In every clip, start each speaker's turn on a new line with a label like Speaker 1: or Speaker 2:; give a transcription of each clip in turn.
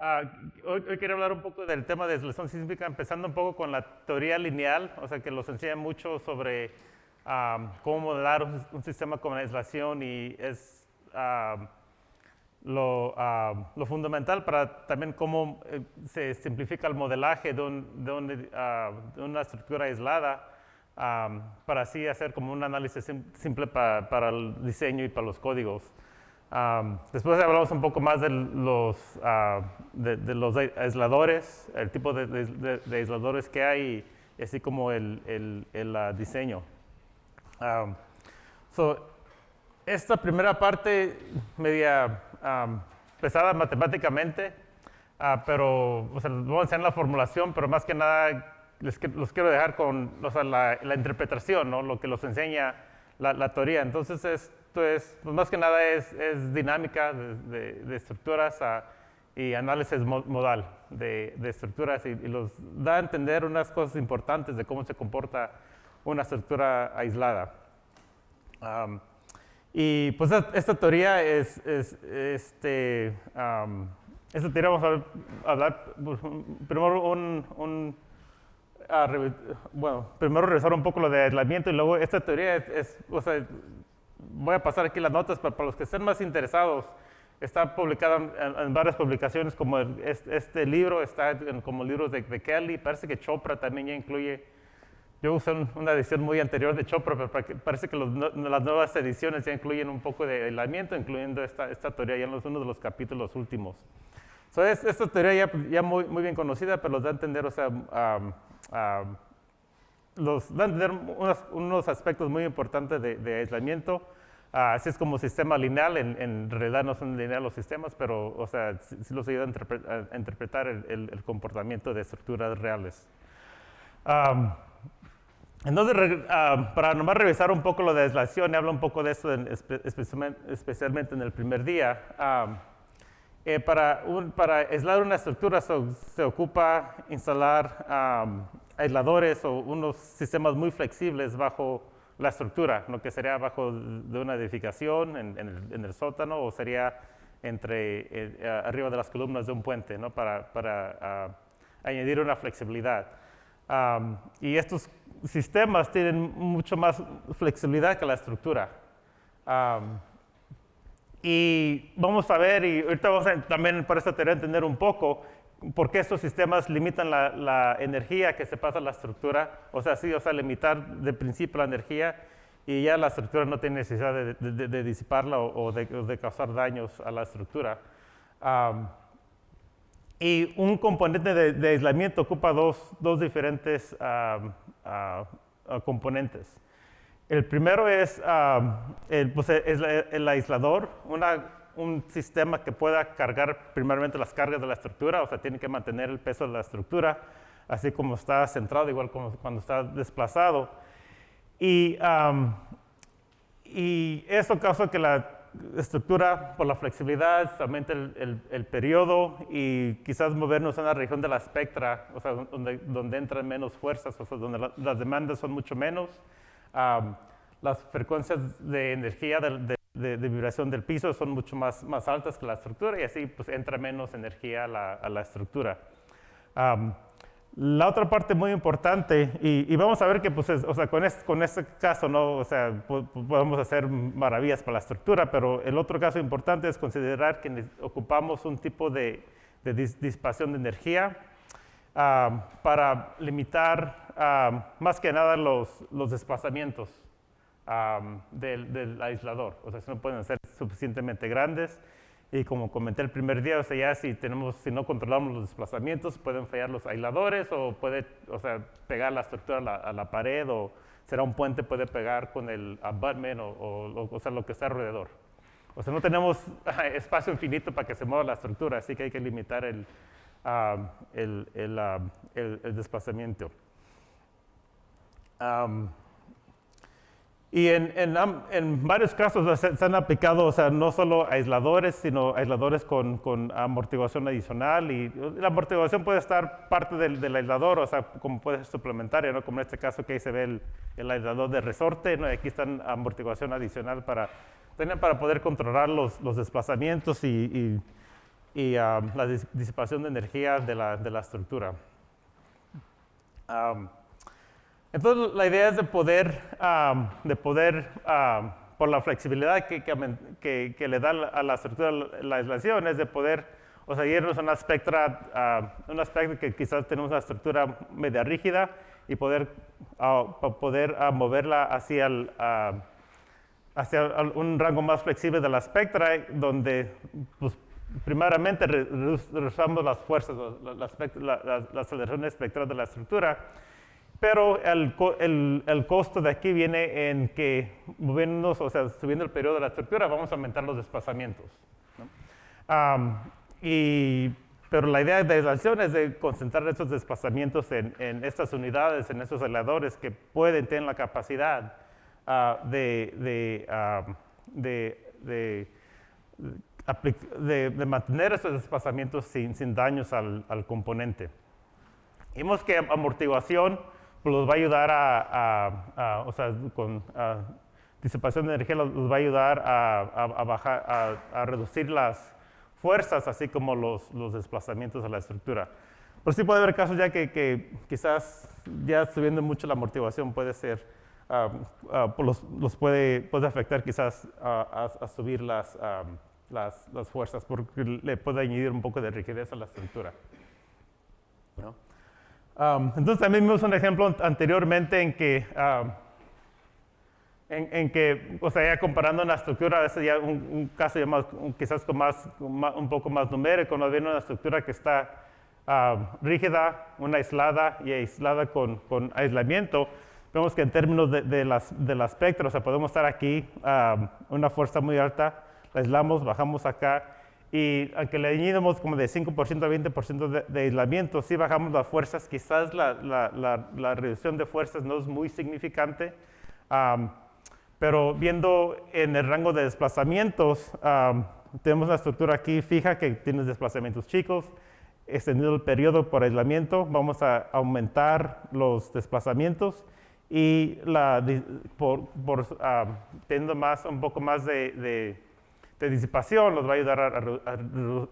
Speaker 1: Ah, hoy quería hablar un poco del tema de aislación sísmica, empezando un poco con la teoría lineal, o sea, que nos enseña mucho sobre cómo modelar un sistema con aislación y es lo fundamental para también cómo se simplifica el modelaje de una estructura aislada para así hacer como un análisis simple para el diseño y para los códigos. Después hablamos un poco más de los aisladores, el tipo de aisladores que hay, y así como el diseño. Esta primera parte media pesada matemáticamente, pero les voy a enseñar la formulación, pero más que nada los quiero dejar con la interpretación, ¿no? Lo que los enseña la teoría. Entonces, esto es, pues más que nada es dinámica de estructuras y análisis modal de estructuras y los da a entender unas cosas importantes de cómo se comporta una estructura aislada. Y pues esta teoría esta teoría vamos a hablar primero primero revisar un poco lo de aislamiento y luego esta teoría o sea, voy a pasar aquí las notas para los que estén más interesados. Está publicada en varias publicaciones, como este libro, está como libros de Kelly, parece que Chopra también ya incluye. Yo usé una edición muy anterior de Chopra, pero parece que las nuevas ediciones ya incluyen un poco de aislamiento, incluyendo esta teoría ya en uno de los capítulos últimos. Esta teoría ya muy bien conocida, pero los da a entender, o sea, los da a entender unos aspectos muy importantes de aislamiento. Así es como sistema lineal, en realidad no son lineales los sistemas, pero o sea, sí los ayuda a interpretar el comportamiento de estructuras reales. Entonces, para nomás revisar un poco lo de aislación, y hablo un poco de esto especialmente en el primer día. Para aislar una estructura se ocupa instalar aisladores o unos sistemas muy flexibles bajo la estructura, lo que sería bajo de una edificación en el sótano o sería arriba de las columnas de un puente, ¿no? para añadir una flexibilidad. Y estos sistemas tienen mucho más flexibilidad que la estructura. Y vamos a ver, y ahorita vamos a también por esta teoría entender un poco por qué estos sistemas limitan la energía que se pasa a la estructura. O sea, limitar de principio la energía y ya la estructura no tiene necesidad de disiparla o de causar daños a la estructura. Y un componente de aislamiento ocupa dos diferentes componentes. El primero es el aislador, un sistema que pueda cargar primeramente las cargas de la estructura, o sea, tiene que mantener el peso de la estructura, así como está centrado, igual como cuando está desplazado. Y eso causa que la estructura, por la flexibilidad, aumente el periodo y quizás movernos a una región de la espectra, o sea, donde entran menos fuerzas, o sea, donde las demandas son mucho menos. Las frecuencias de energía de vibración del piso son mucho más altas que la estructura y así pues entra menos energía a la estructura. La otra parte muy importante, y vamos a ver que pues, o sea, con este caso, ¿no? O sea, podemos hacer maravillas para la estructura, pero el otro caso importante es considerar que ocupamos un tipo de disipación de energía para limitar más que nada los desplazamientos del aislador. O sea, no pueden ser suficientemente grandes. Y como comenté el primer día, o sea, ya si no controlamos los desplazamientos, pueden fallar los aisladores o puede, o sea, pegar la estructura a la pared o será un puente, puede pegar con el abutment o sea, lo que está alrededor. O sea, no tenemos espacio infinito para que se mueva la estructura, así que hay que limitar el desplazamiento. Y en varios casos se han aplicado, o sea, no solo aisladores, sino aisladores con amortiguación adicional. Y la amortiguación puede estar parte del aislador, o sea, como puede ser suplementaria, ¿no? Como en este caso que ahí se ve el aislador de resorte, ¿no? Y aquí está amortiguación adicional para poder controlar los desplazamientos y y la disipación de energía de la estructura. Entonces, la idea es de poder por la flexibilidad que le da a la estructura la aislación, es de poder, o sea, irnos a un aspecto que quizás tenemos una estructura media rígida y poder moverla hacia un rango más flexible de la espectra, donde pues, primeramente reducimos las fuerzas, la aceleración espectral de la estructura, pero el costo de aquí viene en que moviéndonos, o sea, subiendo el periodo de la estructura, vamos a aumentar los desplazamientos, ¿no? Pero la idea de aislación es de concentrar esos desplazamientos en estas unidades, en estos aisladores que pueden tener la capacidad de mantener esos desplazamientos sin daños al componente. Vimos que amortiguación pues, los va a ayudar o sea, con disipación de energía los va a ayudar a reducir las fuerzas, así como los desplazamientos a la estructura. Pero sí puede haber casos ya que quizás ya subiendo mucho la amortiguación puede ser, los puede afectar quizás a subir las fuerzas, porque le puede añadir un poco de rigidez a la estructura, ¿no? Entonces también vimos un ejemplo anteriormente en que, o sea, ya comparando una estructura, ese ya un caso ya quizás un poco más numérico, no viene una estructura que está rígida, una aislada y aislada con aislamiento. Vemos que en términos del espectro, o sea, podemos estar aquí, una fuerza muy alta, la aislamos, bajamos acá, y aunque le añadimos como de 5% a 20% de aislamiento, sí bajamos las fuerzas, quizás la reducción de fuerzas no es muy significante, pero viendo en el rango de desplazamientos, tenemos una estructura aquí fija que tiene desplazamientos chicos, extendido el periodo por aislamiento, vamos a aumentar los desplazamientos y teniendo un poco más de disipación, los va a ayudar a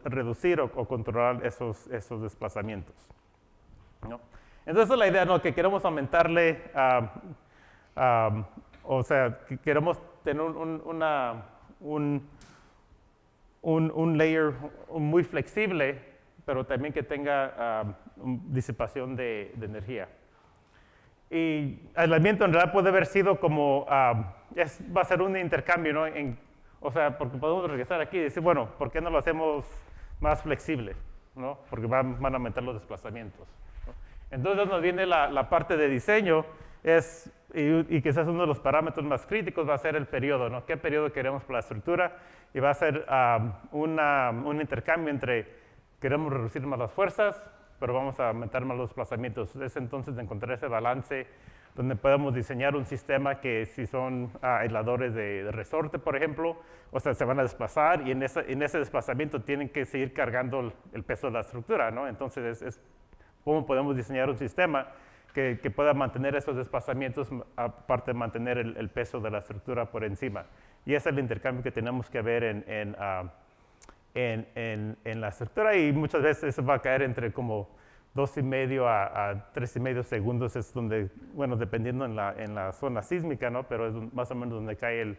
Speaker 1: reducir o controlar esos desplazamientos, ¿no? Entonces la idea, ¿no?, que queremos aumentarle, o sea, que queremos tener un layer muy flexible, pero también que tenga disipación de energía. Y aislamiento en realidad puede haber sido como, va a ser un intercambio, ¿no? O sea, porque podemos regresar aquí y decir, bueno, ¿por qué no lo hacemos más flexible, ¿no? Porque van a aumentar los desplazamientos, ¿no? Entonces nos viene la parte de diseño, y quizás uno de los parámetros más críticos va a ser el periodo, ¿no? ¿Qué periodo queremos para la estructura? Y va a ser un intercambio entre queremos reducir más las fuerzas, pero vamos a aumentar más los desplazamientos. Es entonces de encontrar ese balance donde podemos diseñar un sistema que si son aisladores de resorte, por ejemplo, o sea, se van a desplazar y en ese desplazamiento tienen que seguir cargando el peso de la estructura, ¿no? Entonces, es cómo podemos diseñar un sistema que pueda mantener esos desplazamientos, aparte de mantener el peso de la estructura por encima. Y ese es el intercambio que tenemos que ver en la estructura, y muchas veces eso va a caer entre como 2,5 a 3,5 segundos, es donde, bueno, dependiendo en la zona sísmica, ¿no? Pero es más o menos donde caen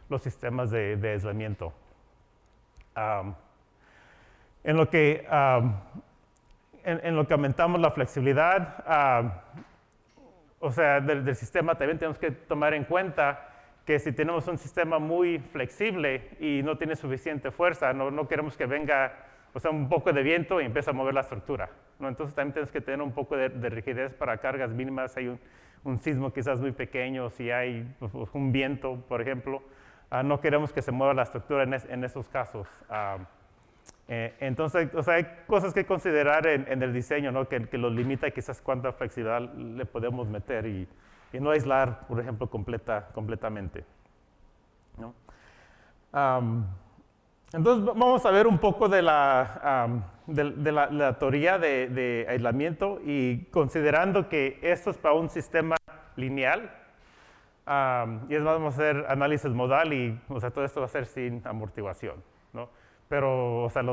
Speaker 1: los sistemas de aislamiento. En lo que aumentamos la flexibilidad, o sea, del sistema, también tenemos que tomar en cuenta que si tenemos un sistema muy flexible y no tiene suficiente fuerza, no queremos que venga, o sea, un poco de viento y empiece a mover la estructura, ¿no? Entonces también tenemos que tener un poco de rigidez para cargas mínimas. Hay un sismo quizás muy pequeño, si hay un viento, por ejemplo, no queremos que se mueva la estructura en esos casos. Entonces, o sea, hay cosas que considerar en el diseño, ¿no?, que los limita quizás cuánta flexibilidad le podemos meter y no aislar, por ejemplo, completamente, ¿no? Entonces, vamos a ver un poco de la teoría de aislamiento, y considerando que esto es para un sistema lineal, y es más, vamos a hacer análisis modal y, o sea, todo esto va a ser sin amortiguación, ¿no? pero, o sea,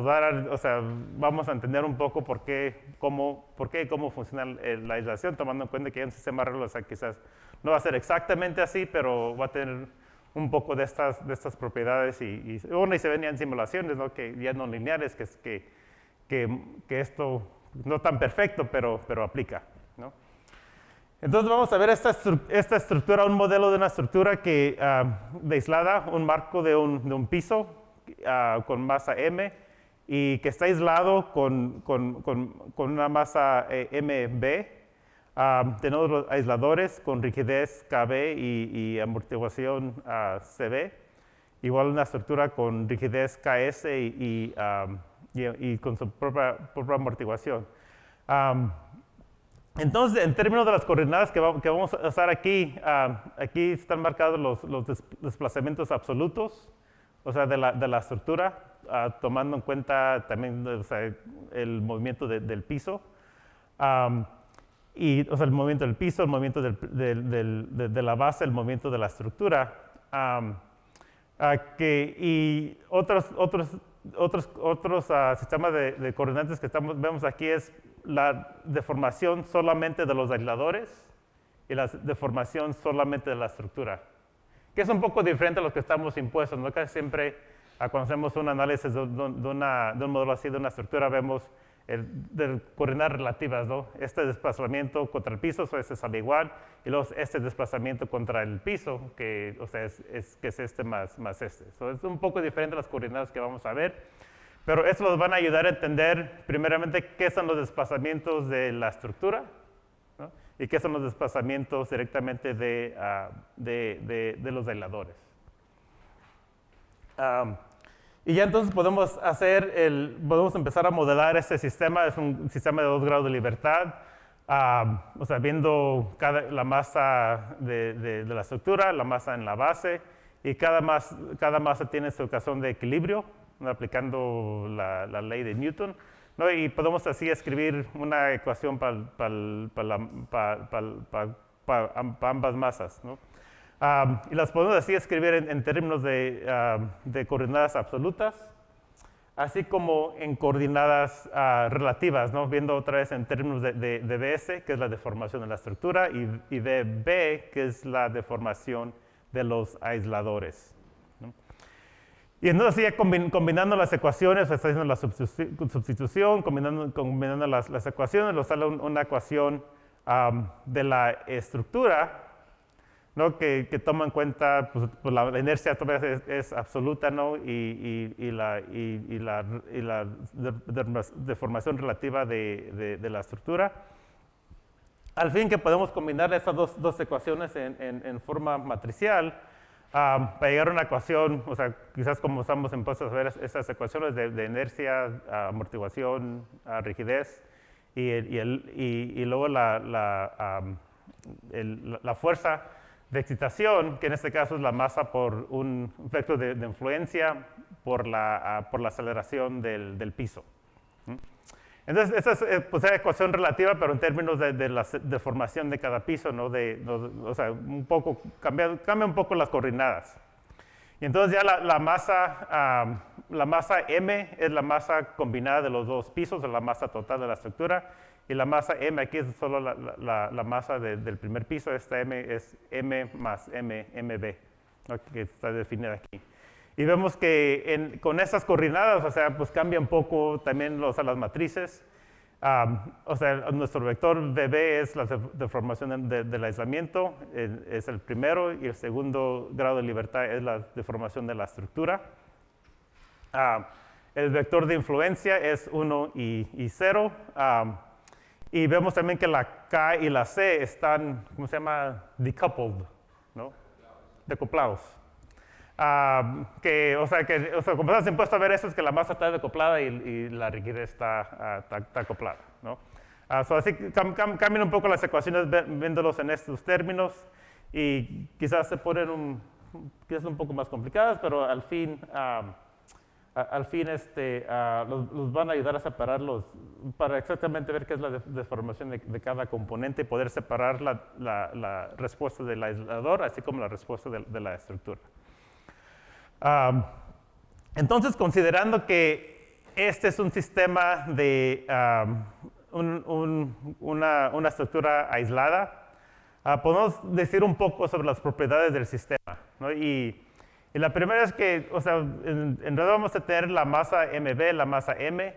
Speaker 1: vamos a entender un poco por qué y cómo funciona la aislación, tomando en cuenta que hay un sistema arreglo, o sea, quizás no va a ser exactamente así, pero va a tener un poco de estas propiedades y se ven ya en simulaciones, ¿no? Que ya no lineales, que esto no tan perfecto, pero aplica, ¿no? Entonces vamos a ver esta estructura, un modelo de una estructura de aislada, un marco de un piso con masa M y que está aislado con una masa MB. Tenemos los aisladores con rigidez KB y amortiguación CB. Igual una estructura con rigidez KS y con su propia amortiguación. Entonces, en términos de las coordenadas que vamos a usar aquí, aquí están marcados los desplazamientos absolutos, o sea, de la estructura, tomando en cuenta también, o sea, el movimiento del piso. O sea, el movimiento del piso, el movimiento de la base, el movimiento de la estructura. Y otros sistemas de coordenadas que vemos aquí es la deformación solamente de los aisladores y la deformación solamente de la estructura, que es un poco diferente a lo que estamos impuestos, ¿no? Casi siempre cuando hacemos un análisis de un modelo así, de una estructura, vemos de coordenadas relativas, ¿no? Este desplazamiento contra el piso, ese sale igual, y luego este desplazamiento contra el piso, que, o sea, es este más este. Es un poco diferente a las coordenadas que vamos a ver, pero eso nos van a ayudar a entender primeramente qué son los desplazamientos de la estructura, ¿no? Y qué son los desplazamientos directamente de los aisladores. Y ya entonces podemos empezar a modelar este sistema. Es un sistema de 2 grados de libertad, o sea, viendo la masa de la estructura, la masa en la base, y cada masa tiene su ecuación de equilibrio, ¿no? Aplicando la ley de Newton, ¿no? Y podemos así escribir una ecuación para ambas masas, ¿no? Y las podemos así escribir en términos de coordenadas absolutas, así como en coordenadas relativas, ¿no? Viendo otra vez en términos de BS, que es la deformación de la estructura, y de B, que es la deformación de los aisladores, ¿no? Y entonces ya combinando las ecuaciones, está haciendo la substitución, combinando las ecuaciones, nos sale una ecuación de la estructura, ¿no? Que toma en cuenta, pues la inercia todavía es absoluta, ¿no? Y la deformación relativa de la estructura. Al fin que podemos combinar estas dos ecuaciones en forma matricial para llegar a una ecuación, o sea, quizás como estamos impuestos a ver esas ecuaciones de inercia, amortiguación, rigidez, y luego la fuerza de excitación, que en este caso es la masa por un efecto de influencia por la aceleración del piso. Entonces, esa es pues, la ecuación relativa, pero en términos de la deformación de cada piso, ¿no? O sea, cambia un poco las coordenadas. Y entonces ya la masa M es la masa combinada de los dos pisos, es la masa total de la estructura. Y la masa M aquí es solo la masa del primer piso. Esta M es M más MB, ¿no? Que está definida aquí. Y vemos que con estas coordenadas, o sea, pues cambia un poco también las matrices. O sea, nuestro vector BB es la deformación del aislamiento, es el primero, y el segundo grado de libertad es la deformación de la estructura. El vector de influencia es 1 y 0. Y vemos también que la K y la C están, ¿cómo se llama? Decoupled, ¿no? Decoplados. O sea, como estás impuesto a ver eso, es que la masa está decoplada y la rigidez está acoplada, ¿no? Así cambian un poco las ecuaciones viéndolos en estos términos, y quizás se ponen quizás un poco más complicadas, pero al fin los van a ayudar a separarlos para exactamente ver qué es la deformación de cada componente y poder separar la respuesta del aislador, así como la respuesta de la estructura. Entonces, considerando que este es un sistema de una estructura aislada, podemos decir un poco sobre las propiedades del sistema, ¿no? Y la primera es que, o sea, en realidad vamos a tener la masa MB, la masa M,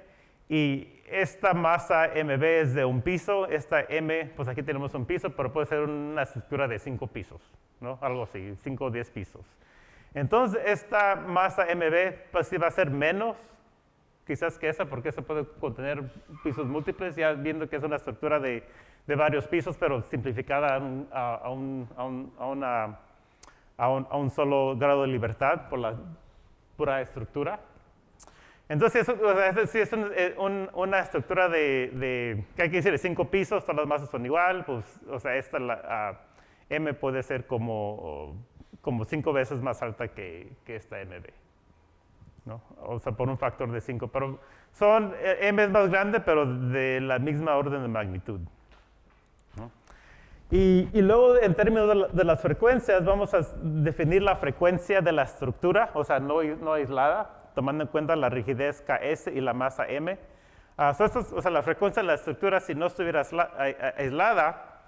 Speaker 1: y esta masa MB es de un piso, esta M, pues aquí tenemos un piso, pero puede ser una estructura de 5 pisos, ¿no? Algo así, 5 o 10 pisos. Entonces, esta masa MB pues sí va a ser menos, quizás que esa, porque esa puede contener pisos múltiples, ya viendo que es una estructura de varios pisos, pero simplificada a un solo grado de libertad por la pura estructura. Entonces, si es una estructura ¿qué hay que decir? De 5 pisos, todas las masas son igual, pues, o sea, M puede ser como 5 veces más alta que esta MB, ¿no? O sea, por un factor de 5, pero M es más grande, pero de la misma orden de magnitud, ¿no? Y luego, en términos de las frecuencias, vamos a definir la frecuencia de la estructura, o sea, no aislada, tomando en cuenta la rigidez Ks y la masa M. O sea, la frecuencia de la estructura, si no estuviera aislada,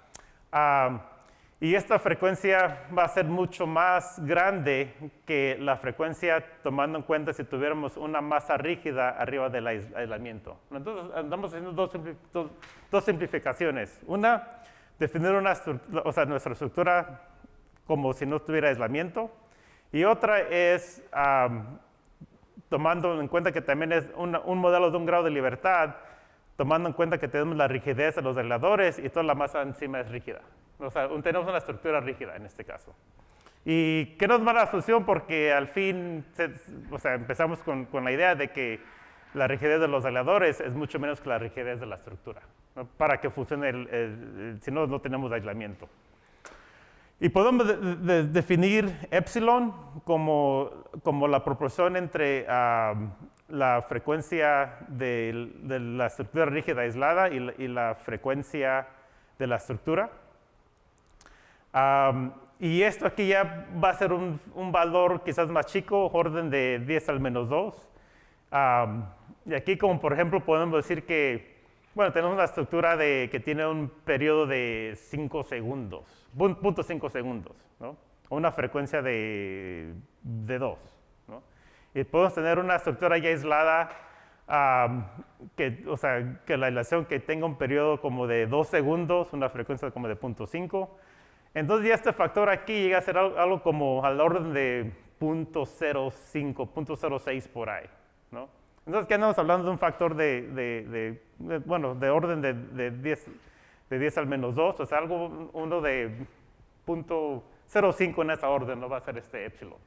Speaker 1: y esta frecuencia va a ser mucho más grande que la frecuencia tomando en cuenta si tuviéramos una masa rígida arriba del aislamiento. Entonces, andamos haciendo dos simplificaciones. Una, definir nuestra estructura como si no tuviera aislamiento. Y otra es, tomando en cuenta que también es un modelo de un grado de libertad, tomando en cuenta que tenemos la rigidez de los aisladores y toda la masa encima es rígida. O sea, tenemos una estructura rígida en este caso. ¿Y qué nos da la solución? Porque al fin, empezamos con la idea de que la rigidez de los aisladores es mucho menos que la rigidez de la estructura, ¿no? Para que funcione, si no, no tenemos aislamiento. Y podemos definir epsilon como la proporción entre la frecuencia de la estructura rígida aislada y la frecuencia de la estructura. Y esto aquí ya va a ser un valor quizás más chico, orden de 10 al menos 2. Y aquí, como por ejemplo, podemos decir que, bueno, tenemos una estructura que tiene un periodo de 5 segundos, 0.5 segundos, ¿no? Una frecuencia de 2, ¿no? Y podemos tener una estructura ya aislada, que la aislación que tenga un periodo como de 2 segundos, una frecuencia como de 0.5. Entonces ya este factor aquí llega a ser algo como al orden de 0.05, 0.06 por ahí, ¿no? Entonces, ¿qué andamos hablando de un factor de orden de 10 al menos 2? O sea, uno de 0.05 en esa orden, no va a ser este epsilon.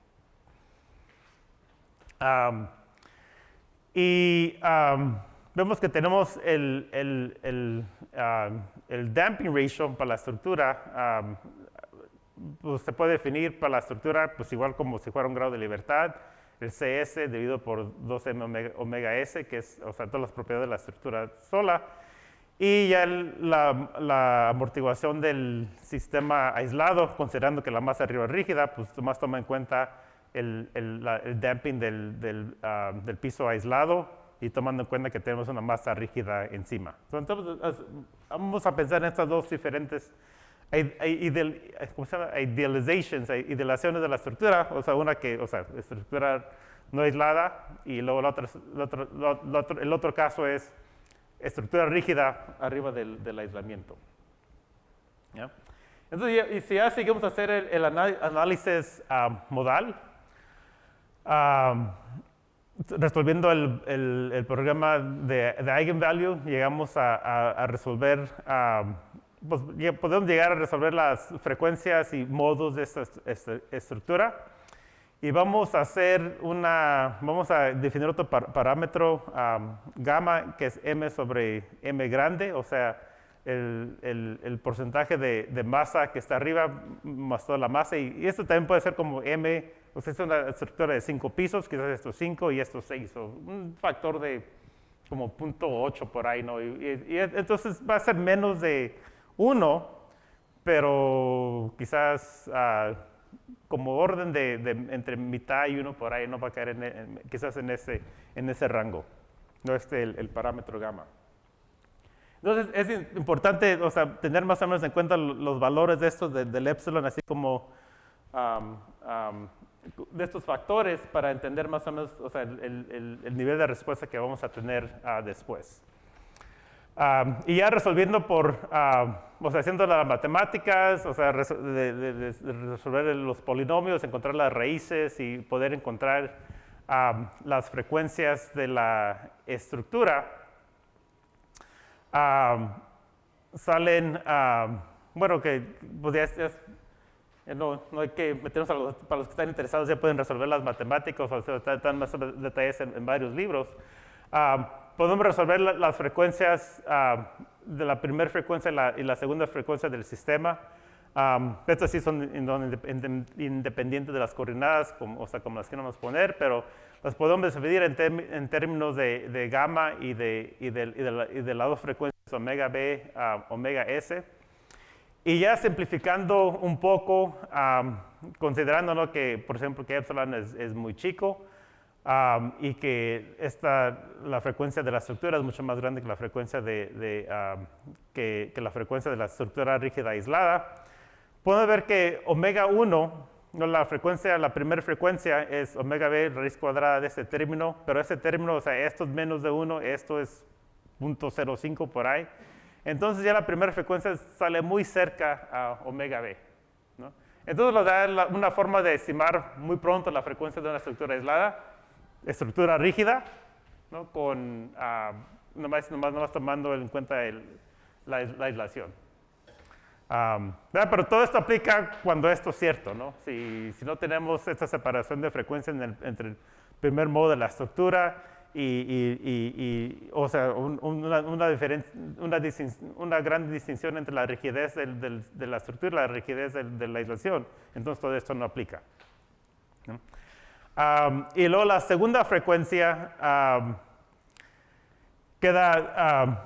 Speaker 1: Vemos que tenemos el damping ratio para la estructura, pues se puede definir para la estructura pues igual como si fuera un grado de libertad, el CS dividido por 2m omega S, que es, o sea, todas las propiedades de la estructura sola, y ya la amortiguación del sistema aislado, considerando que la masa arriba es rígida, pues más toma en cuenta el damping del piso aislado y tomando en cuenta que tenemos una masa rígida encima. Entonces, vamos a pensar en estas dos diferentes idealizaciones de la estructura, o sea, estructura no aislada, y luego el otro caso es estructura rígida arriba del aislamiento. ¿Ya? Entonces, y si ya seguimos a hacer el análisis modal, resolviendo el programa de eigenvalue, llegamos a resolver, pues, podemos llegar a resolver las frecuencias y modos de esta estructura. Y vamos a definir otro parámetro gamma, que es m sobre m grande, o sea, el porcentaje de masa que está arriba más toda la masa. Y esto también puede ser como m, o sea, es una estructura de 5 pisos, quizás estos 5 y estos 6, o un factor de como 0.8 por ahí, ¿no? Y entonces va a ser menos de 1, pero quizás como orden entre mitad y 1 por ahí, no va a caer quizás en ese rango, no el parámetro gamma. Entonces es importante, o sea, tener más o menos en cuenta los valores de estos del epsilon, así como de estos factores para entender más o menos, o sea, el nivel de respuesta que vamos a tener después. Y ya resolviendo o sea, haciendo las matemáticas, o sea, resolver los polinomios, encontrar las raíces y poder encontrar las frecuencias de la estructura, salen, bueno, que pues no hay que meternos para los que están interesados, ya pueden resolver las matemáticas, o sea, están más detalles en varios libros. Podemos resolver las frecuencias de la primera frecuencia y la segunda frecuencia del sistema. Estas sí son independientes de las coordenadas, o sea, como las queramos poner, pero las podemos dividir en términos de gamma y de las dos frecuencias omega B, omega S. Y ya simplificando un poco, considerando que, por ejemplo, que epsilon es muy chico, y que la frecuencia de la estructura es mucho más grande que la frecuencia que la frecuencia de la estructura rígida aislada, podemos ver que omega 1, la primera frecuencia es omega b raíz cuadrada de ese término, pero ese término, o sea, esto es menos de 1, esto es 0.05 por ahí. Entonces ya la primera frecuencia sale muy cerca a omega b, ¿no? Entonces nos da una forma de estimar muy pronto la frecuencia de una estructura aislada, estructura rígida, ¿no? Con nomás tomando en cuenta la aislación. Pero todo esto aplica cuando esto es cierto, ¿no? Si no tenemos esta separación de frecuencia entre el primer modo de la estructura o sea, una gran distinción entre la rigidez de la estructura y la rigidez de la aislación, entonces todo esto no aplica, ¿no? Y luego la segunda frecuencia queda,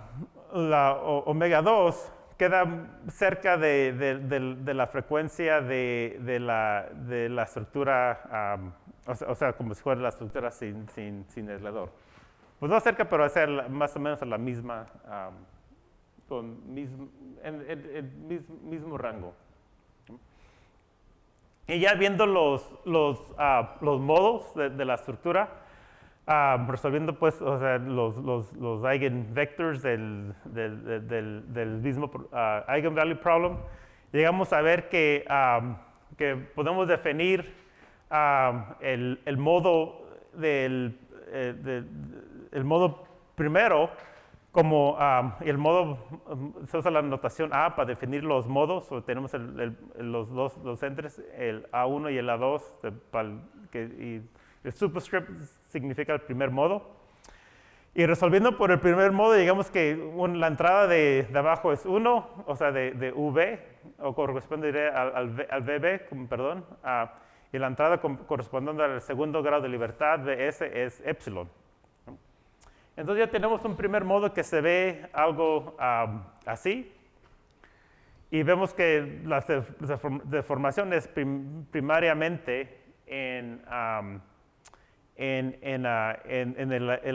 Speaker 1: la omega 2, queda cerca de la frecuencia de la estructura, o sea, como si fuera la estructura sin aislador. Pues no cerca, pero es más o menos a la misma, con el mismo rango. Y ya viendo los modos de la estructura, resolviendo pues, o sea, los eigenvectors del mismo eigenvalue problem, llegamos a ver que podemos definir el modo el modo primero como el modo, se usa la notación A para definir los modos, o tenemos los entes, el A1 y el A2, y el superscript significa el primer modo. Y resolviendo por el primer modo, digamos que la entrada de abajo es 1, o sea, de V, o corresponde al VB, perdón, y la entrada correspondiente al segundo grado de libertad, VS, es epsilon. Entonces ya tenemos un primer modo que se ve algo así, y vemos que la deformación es primariamente en el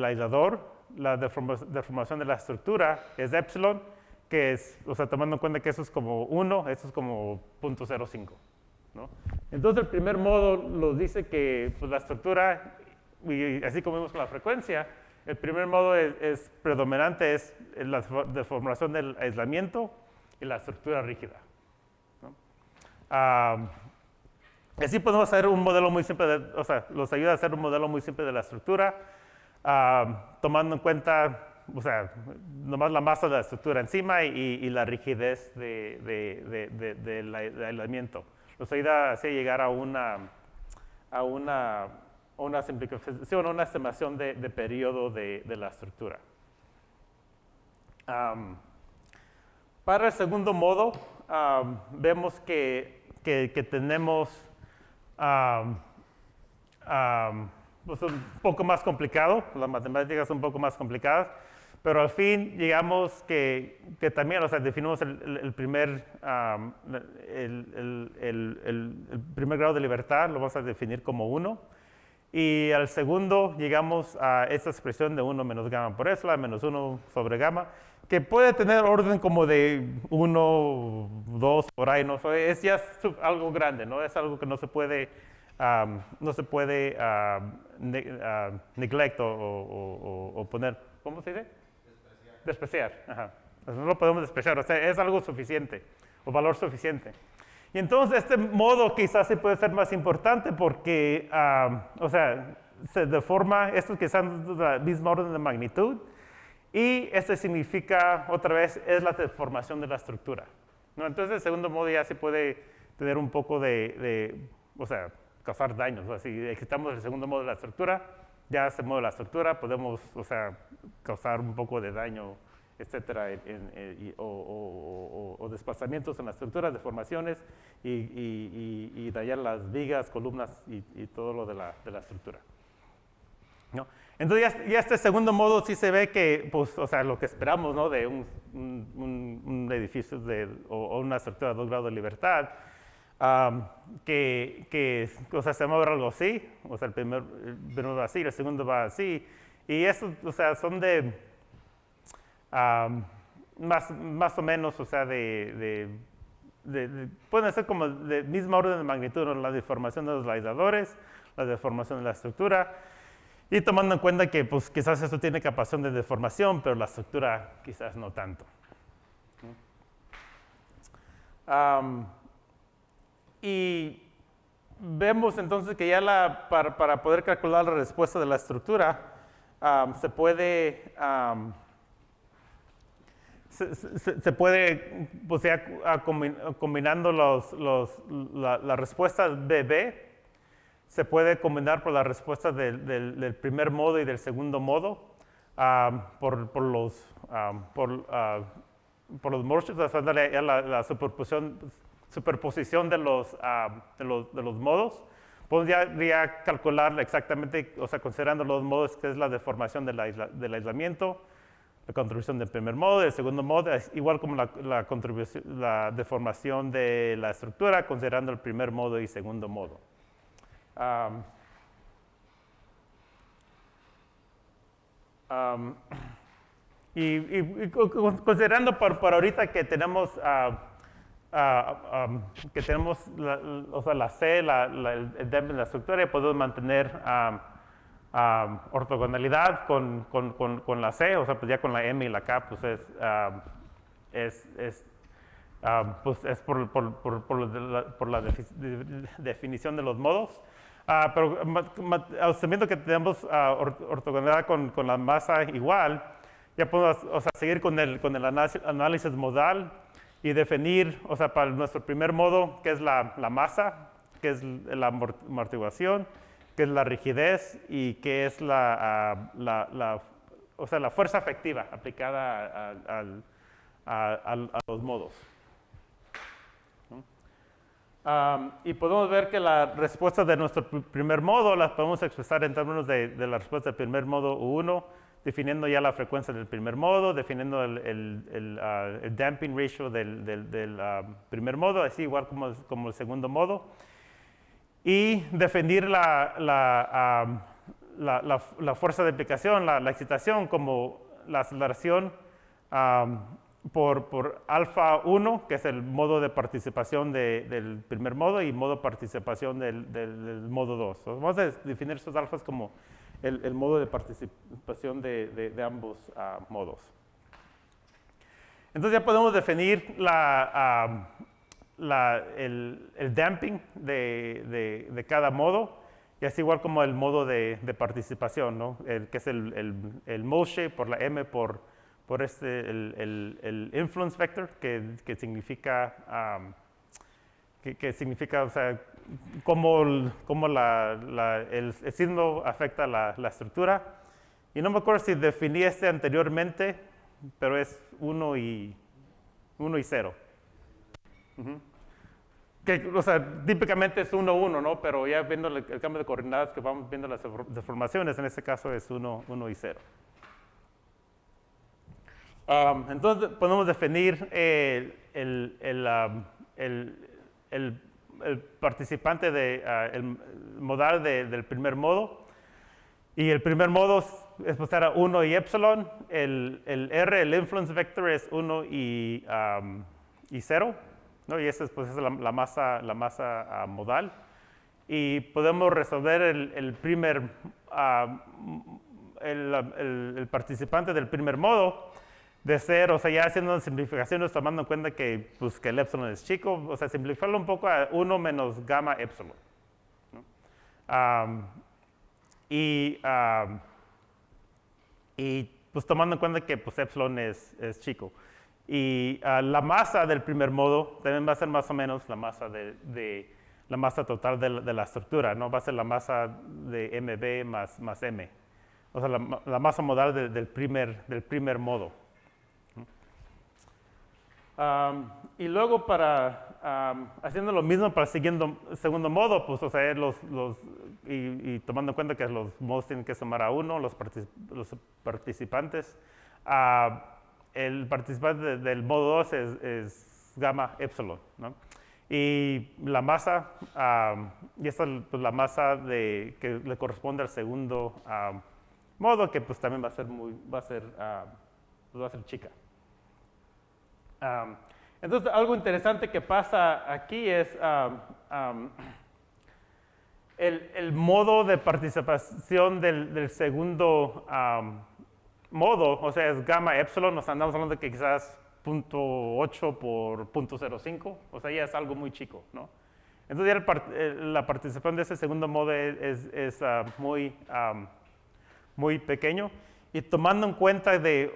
Speaker 1: aislador. La deformación de la estructura es epsilon, que es, o sea, tomando en cuenta que eso es como 1, esto es como 0.05, ¿no? Entonces el primer modo nos dice que pues, la estructura, y así como vimos con la frecuencia, el primer modo es predominante, es la deformación del aislamiento y la estructura rígida, ¿no? Así podemos hacer un modelo muy simple, o sea, nos ayuda a hacer un modelo muy simple de la estructura, tomando en cuenta, o sea, nomás la masa de la estructura encima y la rigidez del aislamiento. Nos ayuda así a llegar a una simplificación, una estimación de periodo de la estructura. Para el segundo modo, vemos que tenemos pues un poco más complicado, las matemáticas son un poco más complicadas, Pero al fin llegamos que también, o sea, definimos el primer grado de libertad, lo vamos a definir como 1. Y al segundo llegamos a esta expresión de 1 menos gamma por eso, la menos 1 sobre gamma, que puede tener orden como de 1, 2, por ahí, ¿no? Es ya algo grande, ¿no? Es algo que no se puede neglect o poner, ¿cómo se dice? Despreciar. Ajá. No lo podemos despreciar, o sea, es algo suficiente, o valor suficiente. Y entonces este modo quizás sí puede ser más importante porque, o sea, se deforma, estos que están de la misma orden de magnitud, y este significa, otra vez, es la deformación de la estructura, ¿no? Entonces el segundo modo ya se puede tener un poco o sea, causar daños. O sea, si excitamos el segundo modo de la estructura, ya se mueve la estructura, podemos, o sea, causar un poco de daño, etcétera, o desplazamientos en las estructuras, deformaciones y dañar las vigas, columnas y todo lo de la estructura, ¿no? Entonces ya este segundo modo sí se ve que, pues, o sea, lo que esperamos, ¿no? De un edificio o una estructura de 2 grados de libertad, o sea, se mueve algo así, o sea, el primero va así, el segundo va así, y eso, o sea, son de más o menos, o sea, pueden ser como de misma orden de magnitud, ¿no? La deformación de los aisladores, la deformación de la estructura, y tomando en cuenta que, pues, quizás esto tiene capacidad de deformación, pero la estructura quizás no tanto. Y vemos entonces que ya para poder calcular la respuesta de la estructura, se puede, pues ya combinando la respuesta BB, se puede combinar por la respuesta del primer modo y del segundo modo por los Morses, o sea, la superposición de los modos. Podemos ya calcular exactamente, o sea, considerando los modos, que es la deformación del aislamiento, la contribución del primer modo, del segundo modo, igual como la deformación de la estructura, considerando el primer modo y segundo modo. Y considerando por ahorita que tenemos, o sea, la C, el damping de la estructura, y podemos mantener ortogonalidad con la C, o sea, pues ya con la M y la K, pues es por la definición de los modos. Pero asumiendo que tenemos ortogonalidad con la masa igual, ya podemos, o sea, seguir con el análisis modal y definir, o sea, para nuestro primer modo, qué es la masa, qué es la amortiguación, qué es la rigidez y qué es o sea, la fuerza efectiva aplicada a los modos. Y podemos ver que la respuesta de nuestro primer modo la podemos expresar en términos de la respuesta del primer modo U1, definiendo ya la frecuencia del primer modo, definiendo el damping ratio del primer modo, así igual como el segundo modo, y definir la fuerza de aplicación, la excitación, como la aceleración por alfa 1, que es el modo de participación del primer modo, y modo de participación del modo 2. Vamos a definir estos alfas como el modo de participación de ambos modos. Entonces ya podemos definir el damping de cada modo, y así igual como el modo de participación, ¿no? Que es el mole shape por la M por el influence vector, que significa, o sea, cómo el signo afecta la estructura. Y no me acuerdo si definí este anteriormente, pero es 1 y 0. Que, o sea, típicamente es 1, 1, ¿no? Pero ya viendo el cambio de coordenadas que vamos viendo las deformaciones, en este caso es 1 y 0. Entonces podemos definir el participante, el modal del primer modo. Y el primer modo es pues era 1 y epsilon. El R, el influence vector, es 1 y 0. ¿No? Y esa pues, es la masa modal. Y podemos resolver el participante del primer modo de ser, o sea, ya haciendo simplificaciones, tomando en cuenta que, pues, que el epsilon es chico, o sea, simplificarlo un poco a 1 menos gamma epsilon, ¿no? Y pues tomando en cuenta que pues, epsilon es chico. Y la masa del primer modo también va a ser más o menos la masa la masa total de la estructura, ¿no? Va a ser la masa de MB más M. O sea, la masa modal del primer modo. Y luego haciendo lo mismo para el segundo modo, pues, o sea, y tomando en cuenta que los modos tienen que sumar a 1, los participantes. El participante del modo 2 es gamma epsilon, ¿no? Y la masa, y esta es pues, la masa que le corresponde al segundo modo, que pues también va a ser chica. Entonces, algo interesante que pasa aquí es el modo de participación del segundo modo, o sea, es gamma epsilon, nos andamos hablando de que quizás 0.8 por 0.05, o sea, ya es algo muy chico, ¿no? Entonces, ya la participación de ese segundo modo es muy pequeño. Y tomando en cuenta de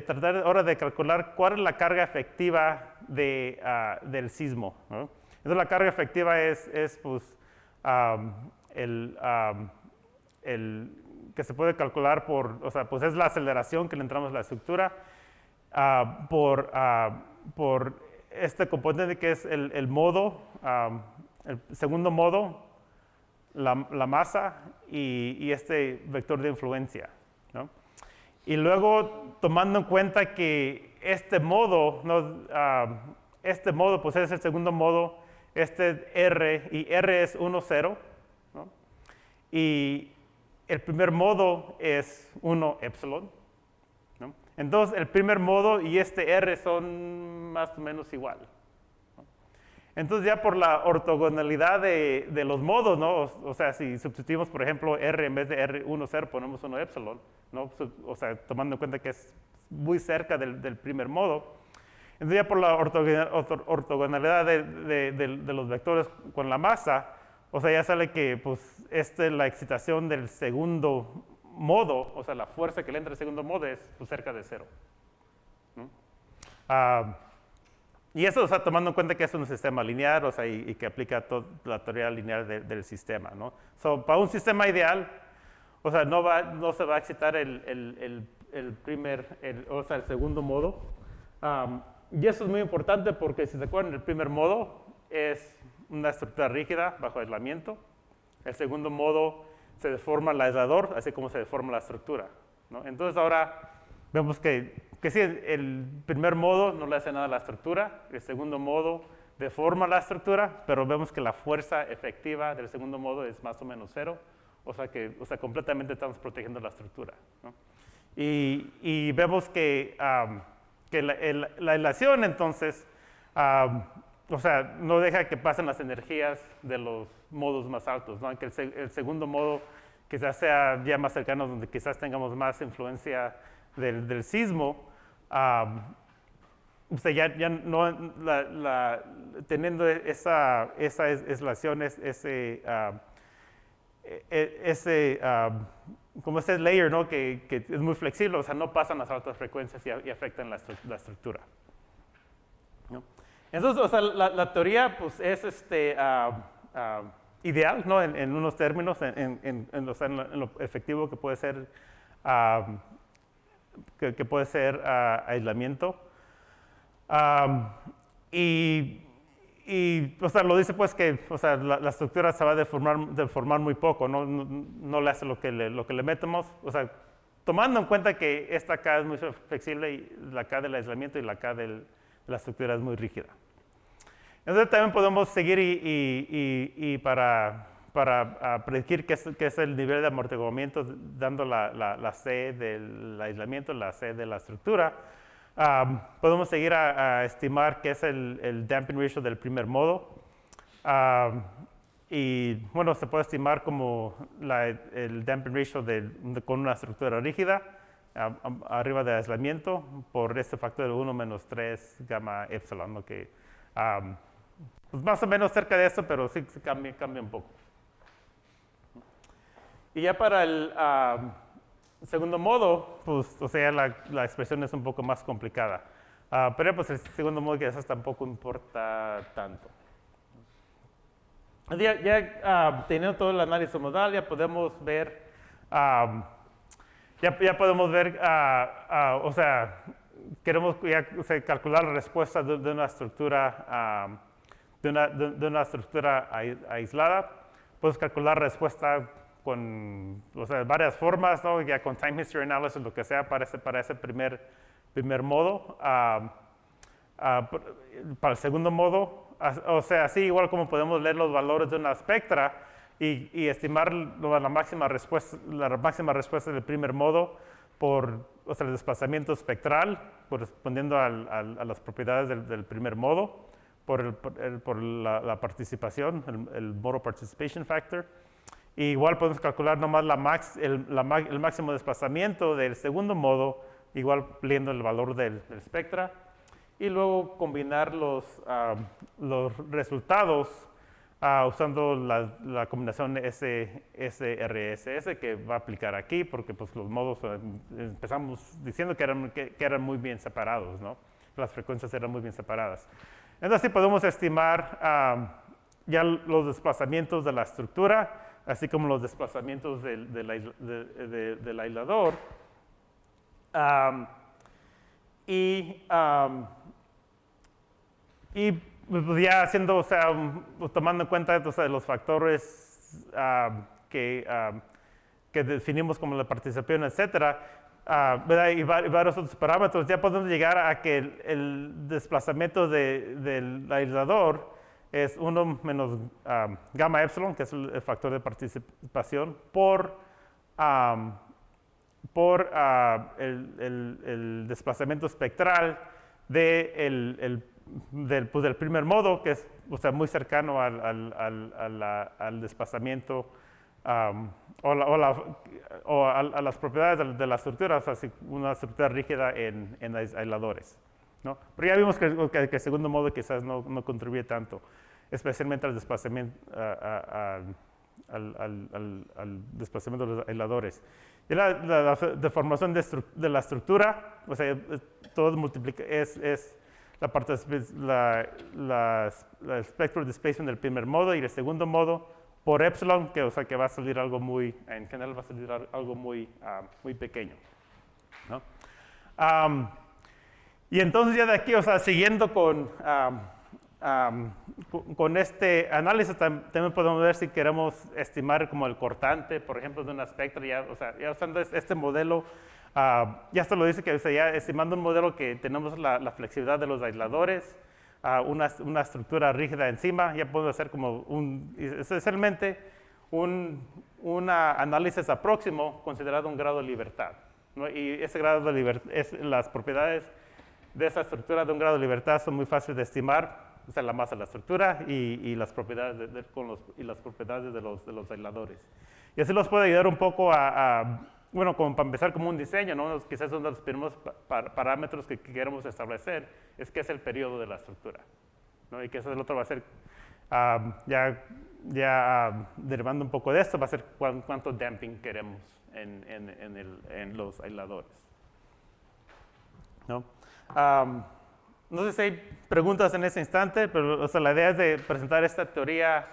Speaker 1: tratar ahora de calcular cuál es la carga efectiva del sismo, ¿no? Entonces, la carga efectiva es pues, el que se puede calcular o sea, pues es la aceleración que le entramos a la estructura por este componente que es el modo, el segundo modo, la masa y este vector de influencia, ¿no? Y luego, tomando en cuenta que este modo, pues es el segundo modo, este R, y R es 1, 0, ¿no? Y el primer modo es 1 epsilon, ¿no? Entonces, el primer modo y este R son más o menos igual, ¿no? Entonces, ya por la ortogonalidad de los modos, ¿no? O sea, si sustituimos, por ejemplo, R en vez de R 1, 0, ponemos 1 epsilon, ¿no? O sea, tomando en cuenta que es muy cerca del primer modo. Entonces, ya por la ortogonalidad de los vectores con la masa, o sea, ya sale que pues, la excitación del segundo modo, o sea, la fuerza que le entra al segundo modo es pues, cerca de 0, ¿no? Y eso, o sea, tomando en cuenta que es un sistema lineal, o sea, y que aplica toda la teoría lineal del sistema, ¿no? Para un sistema ideal, o sea, no se va a excitar el segundo modo. Y eso es muy importante porque, si se acuerdan, el primer modo es una estructura rígida bajo aislamiento. El segundo modo se deforma el aislador, así como se deforma la estructura, ¿no? Entonces, ahora vemos que sí, el primer modo no le hace nada a la estructura, el segundo modo deforma la estructura, pero vemos que la fuerza efectiva del segundo modo es más o menos 0, o sea, completamente estamos protegiendo la estructura, ¿no? Y vemos que la aislación, entonces, o sea, no deja que pasen las energías de los modos más altos, ¿no? Que el segundo modo quizás sea ya más cercano, donde quizás tengamos más influencia del sismo. O sea, ya no, teniendo esa aislación, como este layer, ¿no? que es muy flexible, o sea, no pasan las altas frecuencias y afectan la estructura, ¿no? Entonces, o sea, la teoría pues, es ideal, ¿no? En unos términos, en lo efectivo que puede ser, aislamiento. Y o sea, lo dice pues que, o sea, la estructura se va a deformar muy poco, no le hace lo que le metemos, o sea, tomando en cuenta que esta acá es muy flexible, y la acá del aislamiento y la acá de la estructura es muy rígida. Entonces también podemos seguir y para predecir qué es el nivel de amortiguamiento, dando la C del aislamiento, la C de la estructura, podemos seguir a estimar qué es el damping ratio del primer modo. Y bueno, se puede estimar como el damping ratio con una estructura rígida arriba de aislamiento por este factor de 1 menos 3 gamma epsilon, ¿no? Que pues más o menos cerca de eso, pero sí cambia un poco. Y ya para el segundo modo, pues, o sea, la expresión es un poco más complicada. Pero pues el segundo modo quizás tampoco importa tanto. Ya teniendo todo el análisis modal, ya podemos ver, o sea, queremos calcular la respuesta de una estructura, de una estructura aislada. Podemos calcular la respuesta con, o sea, varias formas, ¿no? Ya con time history analysis, lo que sea, para ese primer modo. Para el segundo modo, o sea, así igual como podemos leer los valores de una espectra y estimar la máxima respuesta del primer modo por, o sea, el desplazamiento espectral, correspondiendo a las propiedades del primer modo, por la participación, el modal participation factor. Y igual podemos calcular nomás el máximo desplazamiento del segundo modo, igual leyendo el valor del espectra. Y luego combinar los resultados usando la combinación SRSS que va a aplicar aquí, porque pues, los modos empezamos diciendo que eran muy bien separados, ¿no? Las frecuencias eran muy bien separadas. Entonces sí podemos estimar ya los desplazamientos de la estructura, así como los desplazamientos del aislador. Y ya haciendo, o sea, tomando en cuenta, o sea, los factores que definimos como la participación, etcétera, y varios otros parámetros, ya podemos llegar a que el desplazamiento del aislador es 1 menos gamma epsilon, que es el factor de participación, por el desplazamiento espectral del primer modo, que es, o sea, muy cercano al desplazamiento o a las propiedades de la estructura, o sea, una estructura rígida en aisladores, ¿no? Pero ya vimos que el segundo modo quizás no contribuye tanto, especialmente al desplazamiento, al desplazamiento de los aisladores. Y la deformación de la estructura, o sea, todo multiplica, es la parte la spectral displacement del primer modo y el segundo modo por epsilon, que, o sea, que va a salir algo en general va a salir algo muy pequeño, ¿no? Y entonces ya de aquí, o sea, siguiendo con este análisis, también podemos ver si queremos estimar como el cortante, por ejemplo, de una espectra, o sea, ya usando este modelo, ya se lo dice que, o sea, ya estimando un modelo que tenemos la flexibilidad de los aisladores, una estructura rígida encima, ya podemos hacer como esencialmente un análisis próximo considerado un grado de libertad, ¿no? Y ese grado de libertad, las propiedades de esa estructura de un grado de libertad son muy fáciles de estimar, o sea, la masa de la estructura y las propiedades las propiedades de los aisladores. Y así los puede ayudar un poco bueno, como para empezar como un diseño, ¿no? Quizás uno de los primeros parámetros que queremos establecer es qué es el periodo de la estructura, ¿no? Y que eso el otro va a ser, derivando un poco de esto, va a ser cuánto damping queremos en los aisladores, ¿no? No sé si hay preguntas en ese instante, pero, o sea, la idea es de presentar esta teoría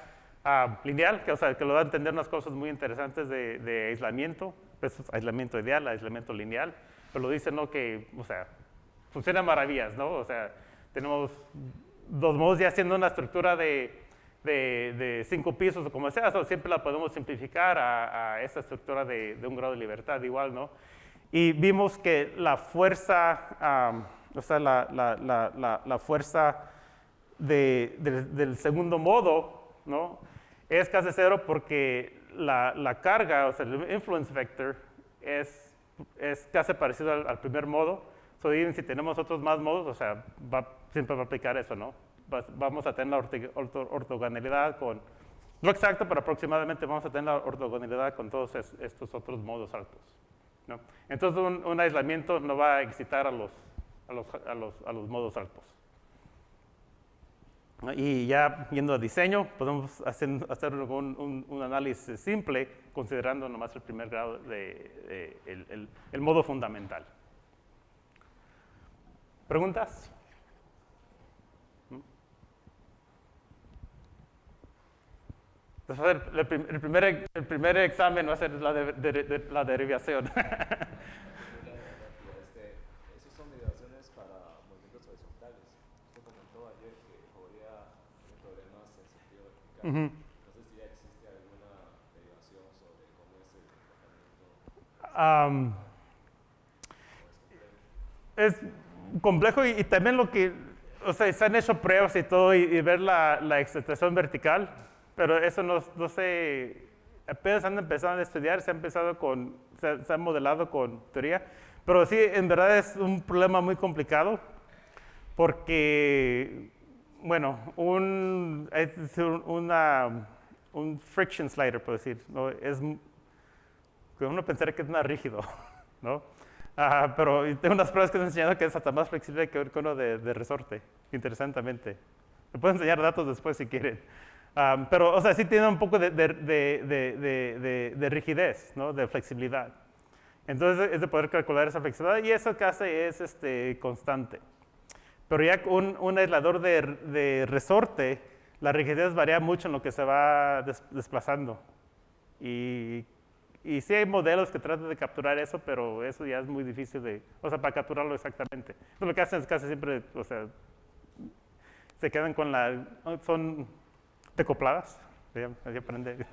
Speaker 1: lineal, o sea, que lo da a entender unas cosas muy interesantes de aislamiento, pues, aislamiento ideal, aislamiento lineal, pero lo dice, ¿no? Que, o sea, funciona maravillas, ¿no? O sea, tenemos dos modos ya haciendo una estructura de 5 pisos o como sea, siempre la podemos simplificar a esta estructura de un grado de libertad igual, ¿no? Y vimos que la fuerza, o sea, la fuerza del segundo modo, ¿no? Es casi cero porque la carga, o sea, el influence vector, es casi parecido al primer modo. So, even si tenemos otros más modos, o sea, siempre va a aplicar eso, ¿no? Vamos a tener la ortogonalidad con, no exacto, pero aproximadamente vamos a tener la ortogonalidad con todos estos otros modos altos, ¿no? Entonces, un aislamiento no va a excitar a los modos altos. Y ya yendo a diseño, podemos hacer un análisis simple considerando nomás el primer grado el modo fundamental. ¿Preguntas? Entonces, el primer examen va a ser la derivación.
Speaker 2: Esos son derivaciones para movimientos horizontales. Usted comentó ayer que podría tener problemas en sentido vertical. No sé si ya existe alguna derivación sobre cómo es el comportamiento.
Speaker 1: Es complejo y también o sea, se han hecho pruebas y todo y ver la excitación vertical, pero eso no sé, apenas han empezado a estudiar, se ha modelado con teoría, pero sí, en verdad es un problema muy complicado porque, bueno, un friction slider, por decir, ¿no? Uno pensaría que es más rígido, ¿no? Pero tengo unas pruebas que me han enseñado que es hasta más flexible que uno de resorte, interesantemente. Me puedo enseñar datos después si quieren. Pero, o sea, sí tiene un poco de rigidez, ¿no? De flexibilidad. Entonces, es de poder calcular esa flexibilidad y eso que hace es constante. Pero ya un aislador de resorte, la rigidez varía mucho en lo que se va desplazando. Y sí hay modelos que tratan de capturar eso, pero eso ya es muy difícil para capturarlo exactamente. Entonces, lo que hacen es casi siempre, o sea, se quedan son decopladas, ya aprende.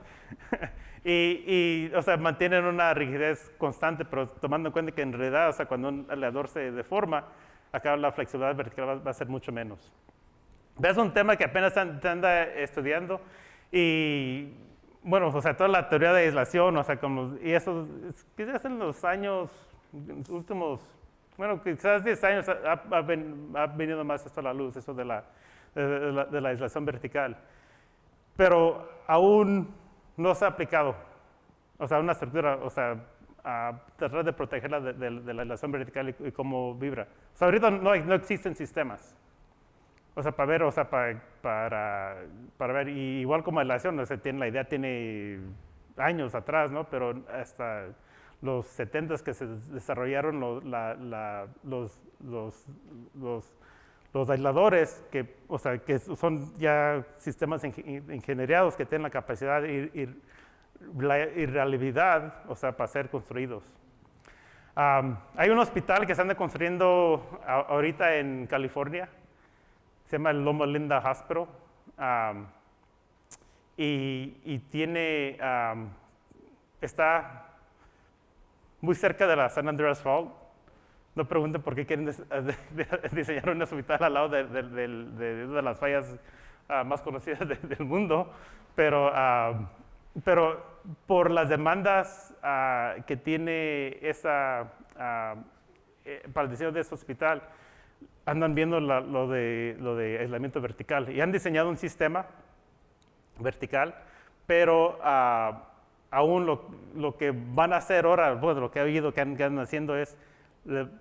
Speaker 1: O sea, mantienen una rigidez constante, pero tomando en cuenta que en realidad, o sea, cuando un aislador se deforma, acá la flexibilidad vertical va a ser mucho menos. Es un tema que apenas se anda estudiando y bueno, o sea, toda la teoría de aislación, o sea, y eso, quizás en los últimos, bueno, quizás 10 años ha venido más esto a la luz, eso de la aislación vertical. Pero aún no se ha aplicado, o sea, una estructura, o sea, a tratar de protegerla de la aislación vertical y cómo vibra. O sea, ahorita no existen sistemas. O sea, para ver, o sea, para ver, y igual como aislación, o sea, la idea tiene años atrás, ¿no? Pero hasta los 70s que se desarrollaron los aisladores, o sea, que son ya sistemas ingeniereados que tienen la capacidad y reliabilidad, o sea, para ser construidos. Hay un hospital que se anda construyendo ahorita en California, se llama el Loma Linda Hospital, y está muy cerca de la San Andreas Fault. No pregunten por qué quieren diseñar un hospital al lado de las fallas más conocidas del mundo, pero por las demandas que tiene para el diseño de ese hospital, andan viendo lo de aislamiento vertical y han diseñado un sistema vertical, pero aún lo que van a hacer ahora, bueno, lo que he oído que andan haciendo es,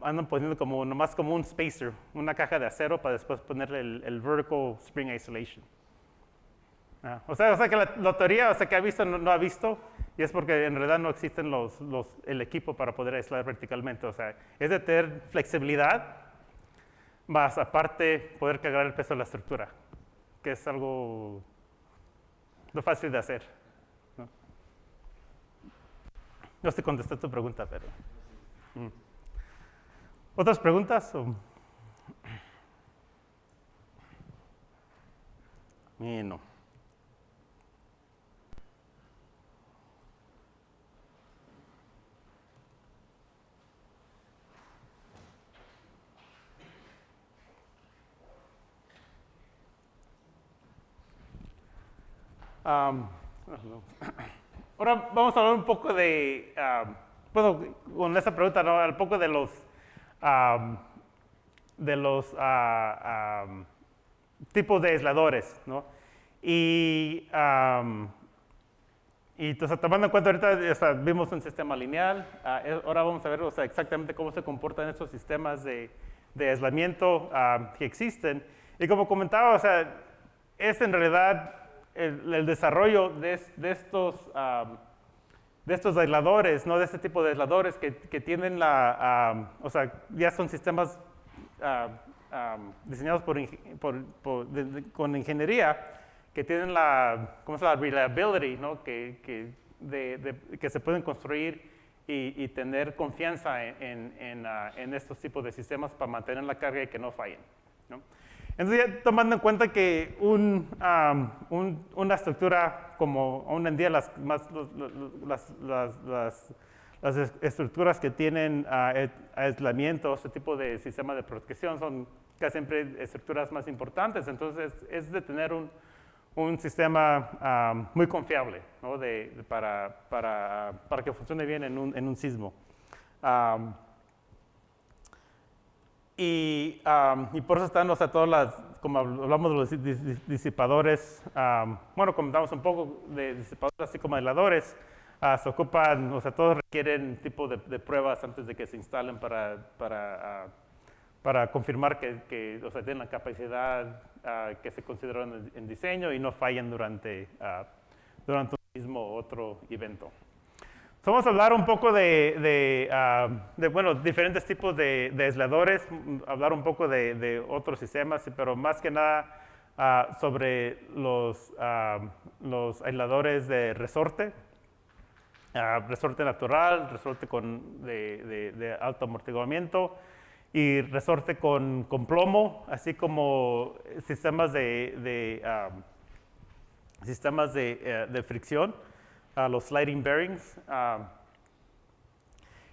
Speaker 1: andan poniendo nomás como un spacer, una caja de acero para después ponerle el vertical spring isolation. O sea que la teoría, o sea, que ha visto no ha visto, y es porque en realidad no existen el equipo para poder aislar verticalmente. O sea, es de tener flexibilidad, más aparte poder cargar el peso de la estructura, que es algo no fácil de hacer. No te contesté tu pregunta, pero... ¿Otras preguntas? No. No. Ahora vamos a hablar un poco de, bueno, con esa pregunta, ¿no? Un poco de los tipos de aisladores, ¿no? Y entonces, tomando en cuenta ahorita, o sea, vimos un sistema lineal, ahora vamos a ver, o sea, exactamente cómo se comportan estos sistemas de aislamiento que existen. Y como comentaba, o sea, es en realidad el desarrollo de estos aisladores, ¿no? De este tipo de aisladores que tienen o sea, ya son sistemas diseñados con ingeniería, que tienen ¿cómo se llama? Reliability, ¿no? Que se pueden construir y tener confianza en estos tipos de sistemas para mantener la carga y que no fallen, ¿no? Entonces, ya tomando en cuenta que una estructura como hoy en día las estructuras que tienen aislamiento, este tipo de sistema de protección son casi siempre estructuras más importantes. Entonces, es de tener un sistema muy confiable, ¿no? Para que funcione bien en un sismo. Y por eso están, o sea, como hablamos de los disipadores, bueno, comentamos un poco de disipadores así como aisladores, se ocupan, o sea, todos requieren tipo de pruebas antes de que se instalen para confirmar que o sea, tienen la capacidad que se consideró en diseño y no fallen durante un mismo o otro evento. Vamos a hablar un poco bueno, diferentes tipos de aisladores, hablar un poco de otros sistemas, pero más que nada sobre los aisladores de resorte, resorte natural, resorte de alto amortiguamiento y resorte con plomo, así como sistemas de fricción, los sliding bearings,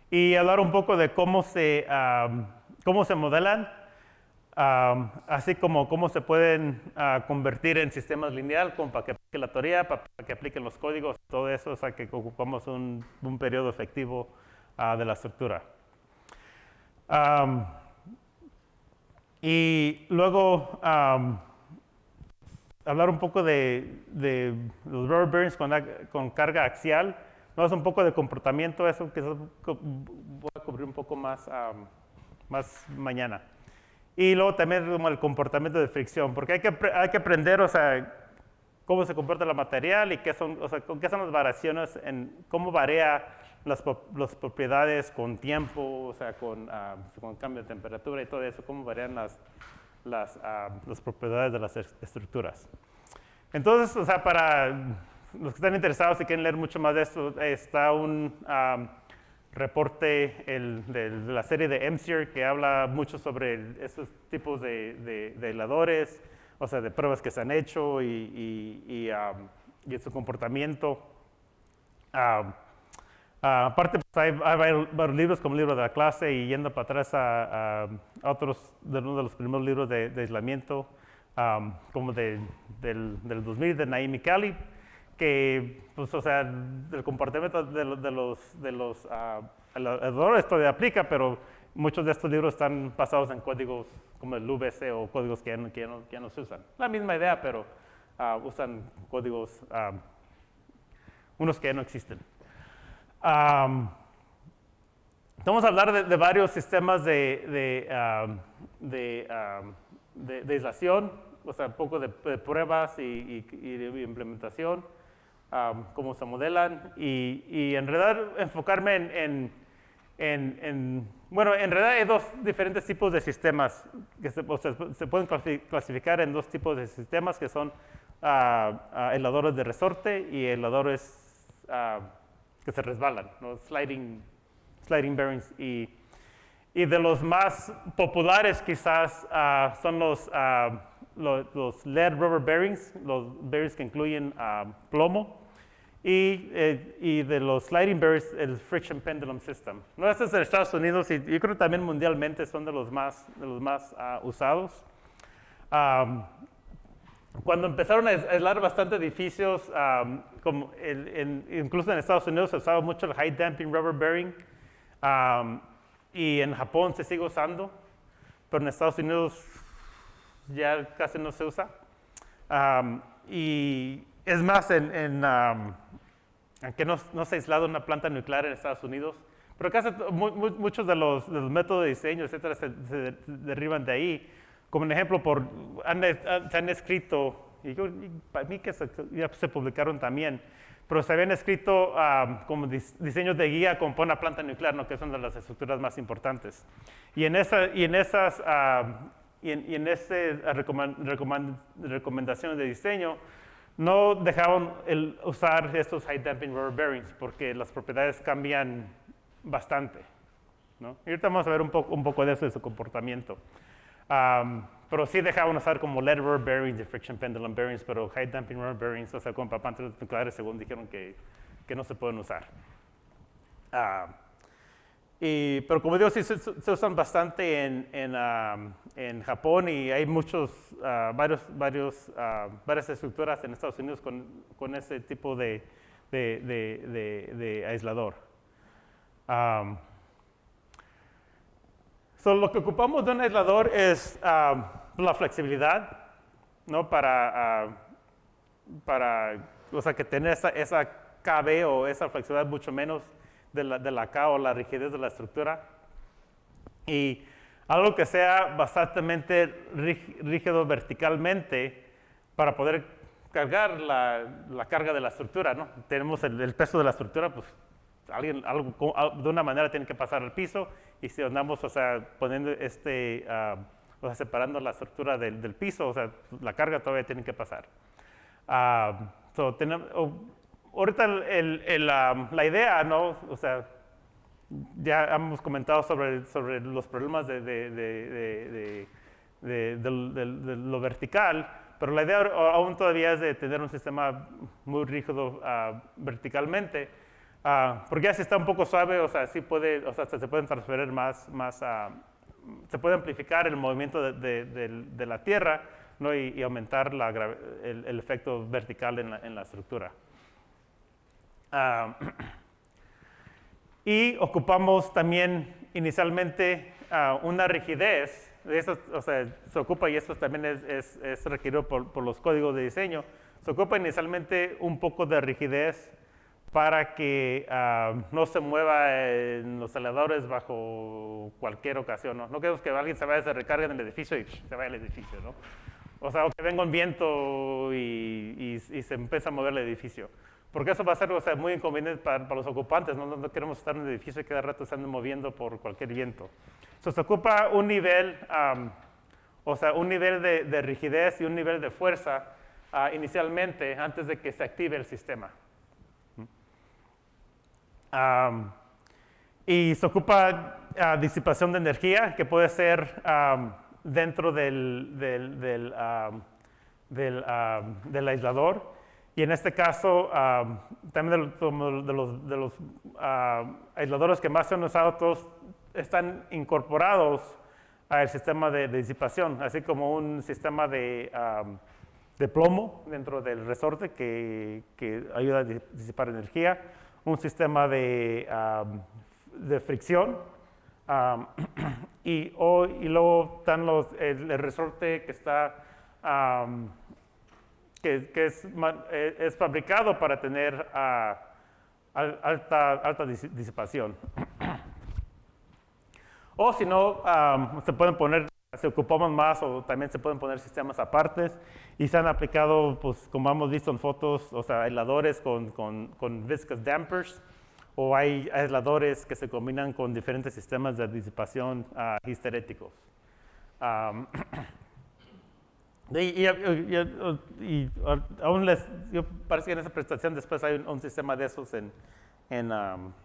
Speaker 1: y hablar un poco de cómo se modelan, así como cómo se pueden convertir en sistemas lineal, como para que aplique la teoría, para que apliquen los códigos, todo eso, o sea, que ocupamos un periodo efectivo de la estructura. Y luego hablar un poco de los rubber bearings con carga axial. Vamos un poco de comportamiento, eso que voy a cubrir un poco más mañana. Y luego también como el comportamiento de fricción, porque hay que aprender, o sea, cómo se comporta el material y qué son las variaciones, cómo varía las propiedades con tiempo, o sea, con cambio de temperatura y todo eso, cómo varían las propiedades de las estructuras. Entonces, o sea, para los que están interesados y quieren leer mucho más de esto, está un reporte de la serie de MSIR que habla mucho sobre estos tipos de aisladores, o sea, de pruebas que se han hecho y su comportamiento. Aparte, pues, hay varios libros como el libro de la clase y yendo para atrás a otros, uno de los primeros libros de aislamiento, como del 2000 de Naim y Khalid, que, pues, o sea, el comportamiento de los aisladores todavía aplica, pero muchos de estos libros están basados en códigos como el VC o códigos que ya no se usan. La misma idea, pero usan códigos, unos que ya no existen. Vamos a hablar de varios sistemas de aislación, o sea, un poco de pruebas y de implementación, cómo se modelan, y en realidad enfocarme bueno, en realidad hay dos diferentes tipos de sistemas que se pueden clasificar en dos tipos de sistemas que son aisladores de resorte y aisladores que se resbalan, ¿no? Sliding bearings. Y de los más populares quizás son los lead rubber bearings, los bearings que incluyen plomo, y de los sliding bearings, el friction pendulum system. No, este es en Estados Unidos y yo creo que también mundialmente son de los más usados. cuando empezaron a aislar bastante edificios, como incluso en Estados Unidos se usaba mucho el high damping rubber bearing, y en Japón se sigue usando, pero en Estados Unidos ya casi no se usa. Y es más, aunque no se ha aislado una planta nuclear en Estados Unidos, pero casi muchos de los métodos de diseño, etcétera, se derivan de ahí. Como un ejemplo, se han escrito, y para mí que ya se publicaron también, pero se habían escrito como diseños de guía con una planta nuclear, ¿no? Que son de las estructuras más importantes. Y en esas recomendaciones de diseño, no dejaban usar estos high damping rubber bearings porque las propiedades cambian bastante, ¿no? Y ahorita vamos a ver un poco de eso, de su comportamiento. Pero sí dejaban usar como lead rubber bearings y friction pendulum bearings, pero high damping rubber bearings, o sea, con plantas nucleares, según dijeron que no se pueden usar. Pero como digo, sí se usan bastante en Japón, y hay varias estructuras en Estados Unidos con ese tipo de aislador. Lo que ocupamos de un aislador es la flexibilidad, ¿no? O sea, que tener esa KB o esa flexibilidad mucho menos de la K o la rigidez de la estructura. Y algo que sea bastante rígido verticalmente para poder cargar la carga de la estructura, ¿no? Tenemos el peso de la estructura, pues de una manera tiene que pasar al piso, y si andamos, o sea, poniendo o sea, separando la estructura del piso, o sea, la carga todavía tiene que pasar. Ahorita la idea, ¿no? O sea, ya hemos comentado sobre los problemas de lo vertical, pero la idea aún todavía es de tener un sistema muy rígido verticalmente, porque ya si está un poco suave, o sea, sí puede, o sea, se pueden transferir se puede amplificar el movimiento de la tierra, ¿no? y aumentar el efecto vertical en la estructura. Y ocupamos también inicialmente una rigidez, o sea, se ocupa, y esto también es requerido por los códigos de diseño, se ocupa inicialmente un poco de rigidez para que no se mueva en los elevadores bajo cualquier ocasión, ¿no? No queremos que alguien se vaya, se recargue en el edificio y se vaya al edificio, ¿no? O sea, o que venga un viento y se empieza a mover el edificio. Porque eso va a ser, o sea, muy inconveniente para los ocupantes, ¿no? No queremos estar en el edificio y cada rato estando moviendo por cualquier viento. Se ocupa un nivel, o sea, un nivel de rigidez y un nivel de fuerza inicialmente, antes de que se active el sistema. Y se ocupa disipación de energía, que puede ser dentro del aislador. Y en este caso, también de los aisladores que más se han usado, todos están incorporados al sistema de disipación, así como un sistema de plomo dentro del resorte que ayuda a disipar energía, un sistema de fricción, y luego están el resorte que está que es fabricado para tener alta disipación. O si no, se pueden poner, si ocupamos más, o también se pueden poner sistemas apartes, y se han aplicado, pues, como hemos visto en fotos, o sea, aisladores con viscous dampers, o hay aisladores que se combinan con diferentes sistemas de disipación histeréticos. Y aún yo parece que en esa presentación después hay un sistema de esos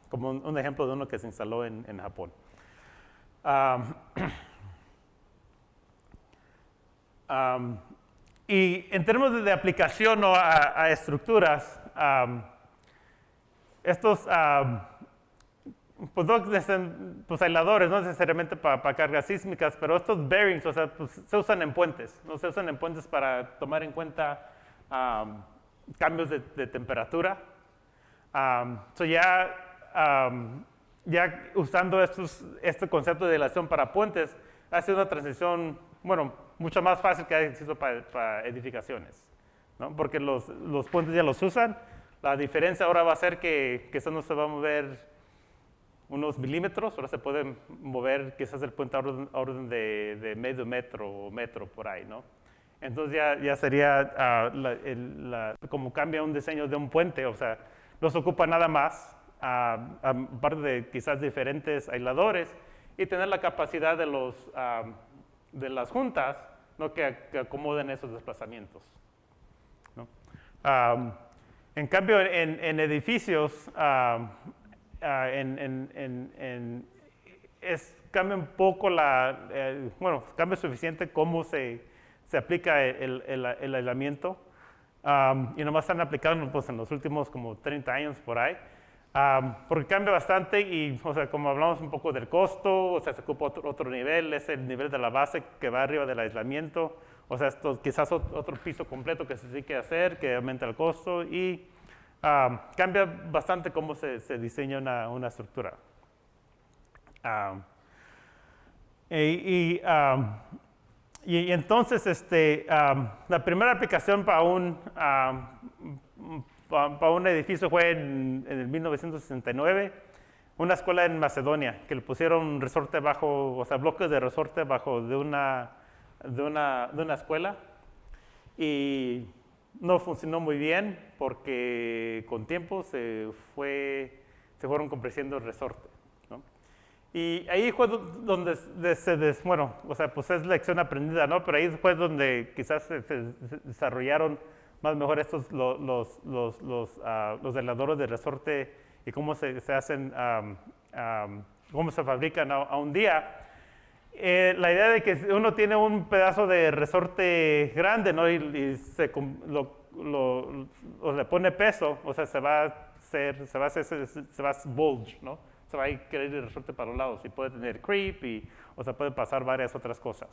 Speaker 1: como un ejemplo de uno que se instaló en Japón. Y en términos de aplicación, ¿no? a estructuras, estos pues, pues aisladores, no necesariamente para cargas sísmicas, pero estos bearings, o sea, pues, se usan en puentes, ¿no? Se usan en puentes para tomar en cuenta cambios de temperatura. Ya usando este concepto de aislación para puentes, ha sido una transición, bueno, mucho más fácil que ha sido para edificaciones, ¿no? Porque los puentes ya los usan. La diferencia ahora va a ser que eso no se va a mover unos milímetros, ahora se puede mover quizás el puente a orden de medio metro o metro por ahí, ¿no? Entonces ya sería como cambia un diseño de un puente, o sea, no se ocupa nada más, aparte de quizás diferentes aisladores, y tener la capacidad de las juntas, ¿no? que acomoden esos desplazamientos, ¿no? En cambio, en edificios, cambia un poco bueno, cambia suficiente cómo se aplica el aislamiento, y nomás están aplicando pues, en los últimos como 30 años por ahí, porque cambia bastante y, o sea, como hablamos un poco del costo, o sea, se ocupa otro nivel, es el nivel de la base que va arriba del aislamiento, o sea, esto quizás otro piso completo que se tiene que hacer, que aumenta el costo y cambia bastante cómo se diseña una estructura. Y entonces, la primera aplicación para un edificio fue en el 1969, una escuela en Macedonia, que le pusieron resorte bajo, o sea, bloques de resorte bajo de una escuela, y no funcionó muy bien porque con tiempo se fueron comprimiendo el resorte, ¿no? Y ahí fue donde bueno, o sea, pues es lección aprendida, ¿no? Pero ahí fue donde quizás se desarrollaron más mejor los aisladores de resorte y cómo se hacen, cómo se fabrican a un día. La idea de que uno tiene un pedazo de resorte grande, ¿no? y le pone peso, o sea, se va a bulge, ¿no? Se va a querer el resorte para los lados y puede tener creep o sea, puede pasar varias otras cosas.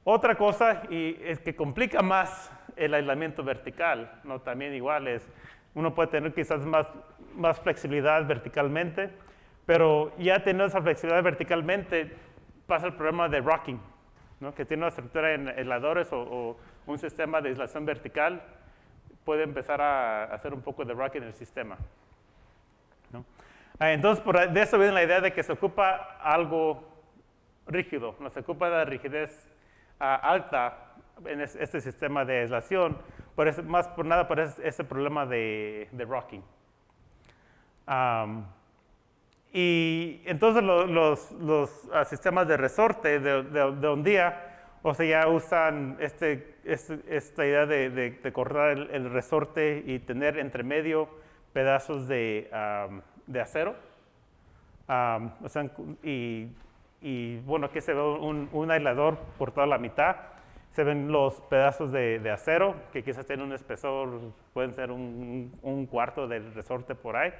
Speaker 1: Otra cosa es que complica más el aislamiento vertical, ¿no? También igual uno puede tener quizás más flexibilidad verticalmente, pero ya teniendo esa flexibilidad verticalmente pasa el problema de rocking, ¿no? Que tiene una estructura en aisladores o un sistema de aislación vertical, puede empezar a hacer un poco de rocking en el sistema, ¿no? Entonces, de eso viene la idea de que se ocupa algo rígido, ¿no? Se ocupa la rigidez alta en este sistema de aislación, más por nada por ese problema de rocking. Y entonces los sistemas de resorte de un día, o sea, ya usan esta idea de cortar el resorte y tener entre medio pedazos de acero. O sea, y bueno, aquí se ve un aislador por toda la mitad. Se ven los pedazos de acero, que quizás tienen un espesor, pueden ser un cuarto del resorte por ahí.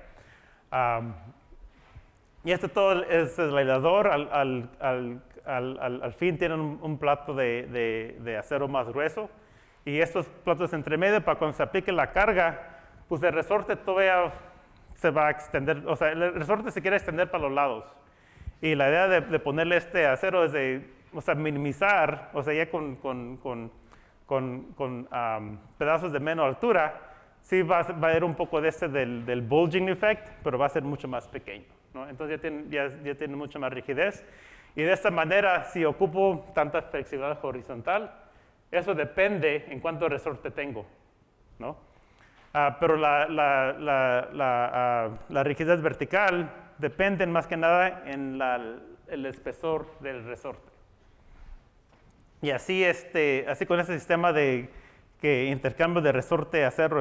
Speaker 1: Y todo es el aislador. Al fin tienen un plato de acero más grueso. Y estos platos entre medio, para cuando se aplique la carga, pues el resorte todavía se va a extender. O sea, el resorte se quiere extender para los lados. Y la idea de ponerle este acero es minimizar, o sea, ya con pedazos de menos altura, sí va a haber un poco del bulging effect, pero va a ser mucho más pequeño, ¿no? Entonces ya tiene mucha más rigidez. Y de esta manera, si ocupo tanta flexibilidad horizontal, eso depende en cuánto resorte tengo, ¿no? Pero la rigidez vertical depende más que nada en el espesor del resorte. Y así con este sistema de intercambio de resorte a acero,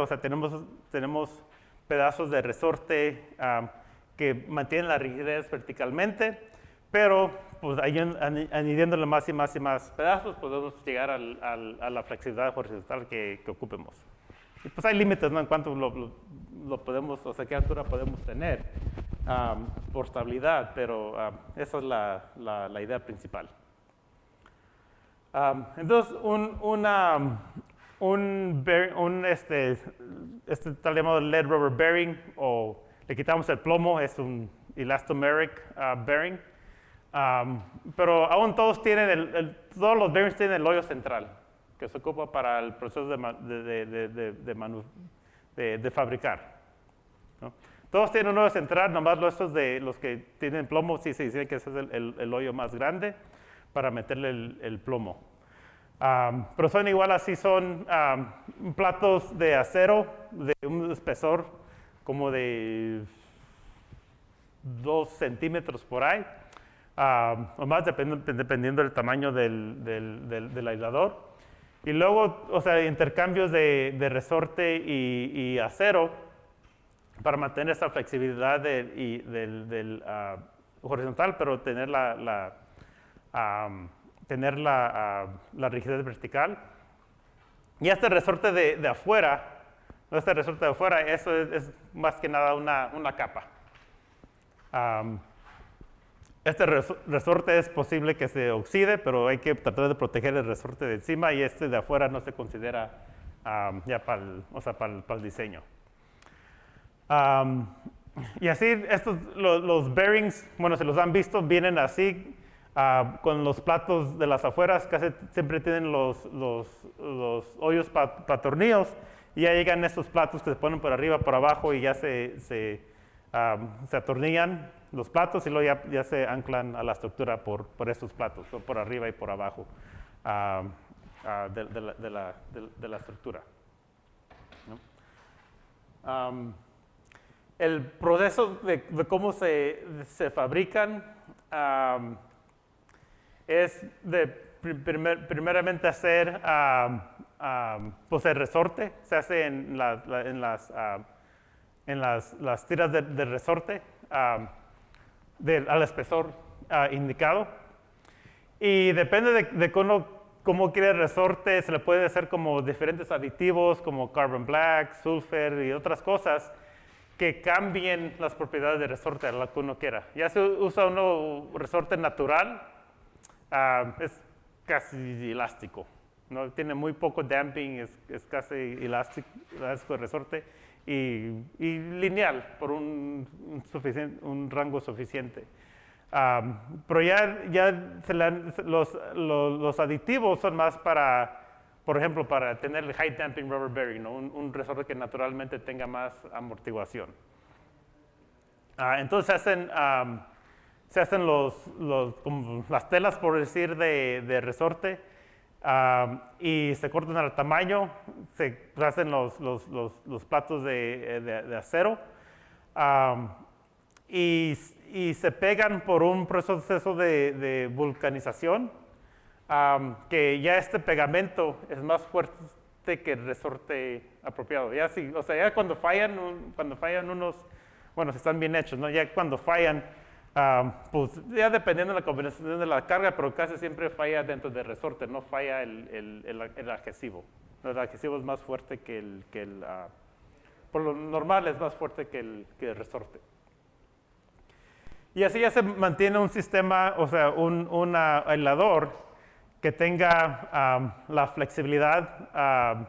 Speaker 1: o sea, tenemos pedazos de resorte que mantienen la rigidez verticalmente, pero pues añadiéndole más y más y más pedazos, podemos llegar a la flexibilidad horizontal que ocupemos. Y pues hay límites, ¿no? En cuanto lo podemos, o sea, qué altura podemos tener. por estabilidad, pero esa es la idea principal. Entonces, está llamado lead rubber bearing, o le quitamos el plomo, es un elastomeric bearing. Pero aún todos todos los bearings tienen el hoyo central, que se ocupa para el proceso de fabricar, ¿no? Todos tienen un hoyo central, nomás los que tienen plomo, sí se dice que ese es el hoyo más grande para meterle el plomo. Pero son igual así, son platos de acero de un espesor como de 2 centímetros por ahí, o más dependiendo del tamaño del aislador. Y luego, o sea, intercambios de resorte y acero para mantener esa flexibilidad del horizontal, pero tener la rigidez vertical. Y este resorte de afuera, eso es más que nada una capa. Este resorte es posible que se oxide, pero hay que tratar de proteger el resorte de encima, y este de afuera no se considera ya para el diseño. Y así, los bearings, bueno, si los han visto, vienen así, con los platos de las afueras, casi siempre tienen los hoyos para tornillos, y ya llegan estos platos que se ponen por arriba, por abajo, y ya se atornillan los platos, y luego ya se anclan a la estructura por estos platos, o por arriba y por abajo de la estructura, ¿no? El proceso de cómo se fabrican es primeramente hacer pues el resorte. Se hace en las tiras de resorte al espesor indicado. Y depende de cómo quiere el resorte, se le puede hacer como diferentes aditivos como carbon black, sulfur y otras cosas que cambien las propiedades de resorte a lo que uno quiera. Ya se usa un resorte natural, es casi elástico, ¿no? Tiene muy poco damping, es casi elástico el resorte, y lineal por un rango suficiente. Pero los aditivos son más por ejemplo, para tener el high damping rubber bearing, ¿no? un resorte que naturalmente tenga más amortiguación. Entonces se hacen como las telas, por decir, de resorte, y se cortan al tamaño, se hacen los platos de acero, y se pegan por un proceso de vulcanización, que ya este pegamento es más fuerte que el resorte apropiado. Ya cuando fallan unos, bueno, si están bien hechos, ¿no? Ya cuando fallan, pues ya dependiendo de la combinación de la carga, pero casi siempre falla dentro del resorte, no falla el adhesivo. El adhesivo es más fuerte por lo normal es más fuerte que el resorte. Y así ya se mantiene un sistema, o sea, un aislador que tenga la flexibilidad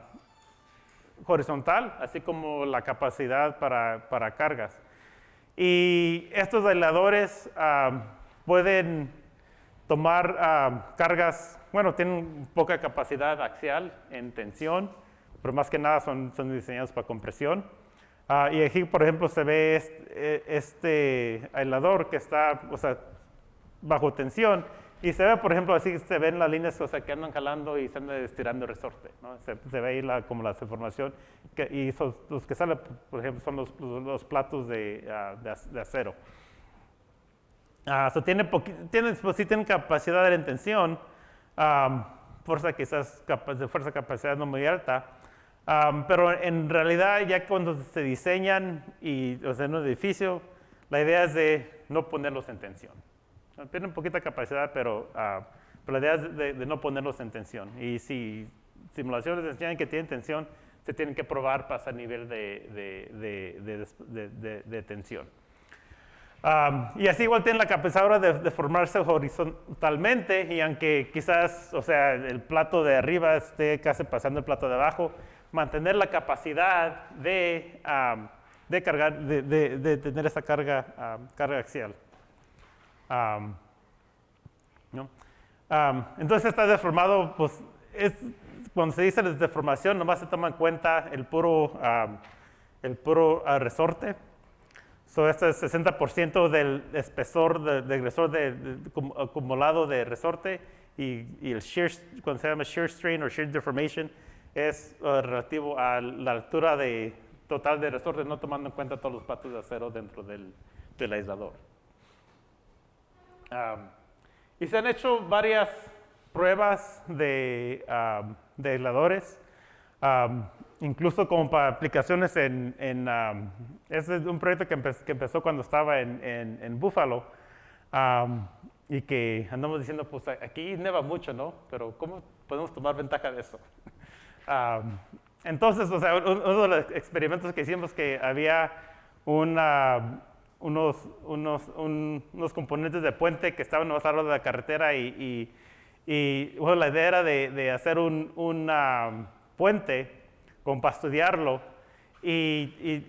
Speaker 1: horizontal, así como la capacidad para cargas. Y estos aisladores pueden tomar cargas, bueno, tienen poca capacidad axial en tensión, pero más que nada son diseñados para compresión. Y aquí, por ejemplo, se ve este aislador que está, o sea, bajo tensión. Y se ve, por ejemplo, así se ven las líneas, o sea, que andan jalando y se andan estirando el resorte, ¿no? Se ve ahí como la deformación. Y los que salen, por ejemplo, son los platos de acero. Sí tienen capacidad de tensión, fuerza capacidad no muy alta, pero en realidad ya cuando se diseñan o sea, en un edificio, la idea es de no ponerlos en tensión. Tienen poquita capacidad, pero la idea es de no ponerlos en tensión. Y si simulaciones enseñan que tienen tensión, se tienen que probar para ese nivel de tensión. Y así igual tiene la capacidad de formarse horizontalmente, y aunque quizás, o sea, el plato de arriba esté casi pasando el plato de abajo, mantener la capacidad de cargar, de tener esa carga axial. ¿No? Entonces está deformado, pues cuando se dice deformación, nomás se toma en cuenta el puro resorte. Este es 60% del espesor de grosor acumulado de resorte, y el shear, cuando se llama shear strain o shear deformation, es relativo a la altura total de resorte, no tomando en cuenta todos los platos de acero dentro del aislador. Y se han hecho varias pruebas de aisladores, incluso como para aplicaciones ese es un proyecto que empezó cuando estaba en Buffalo, y que andamos diciendo, pues aquí neva mucho, ¿no? Pero ¿cómo podemos tomar ventaja de eso? Entonces, o sea, uno de los experimentos que hicimos, que había unos componentes de puente que estaban a lo largo de la carretera, y bueno, la idea era de hacer un puente para estudiarlo y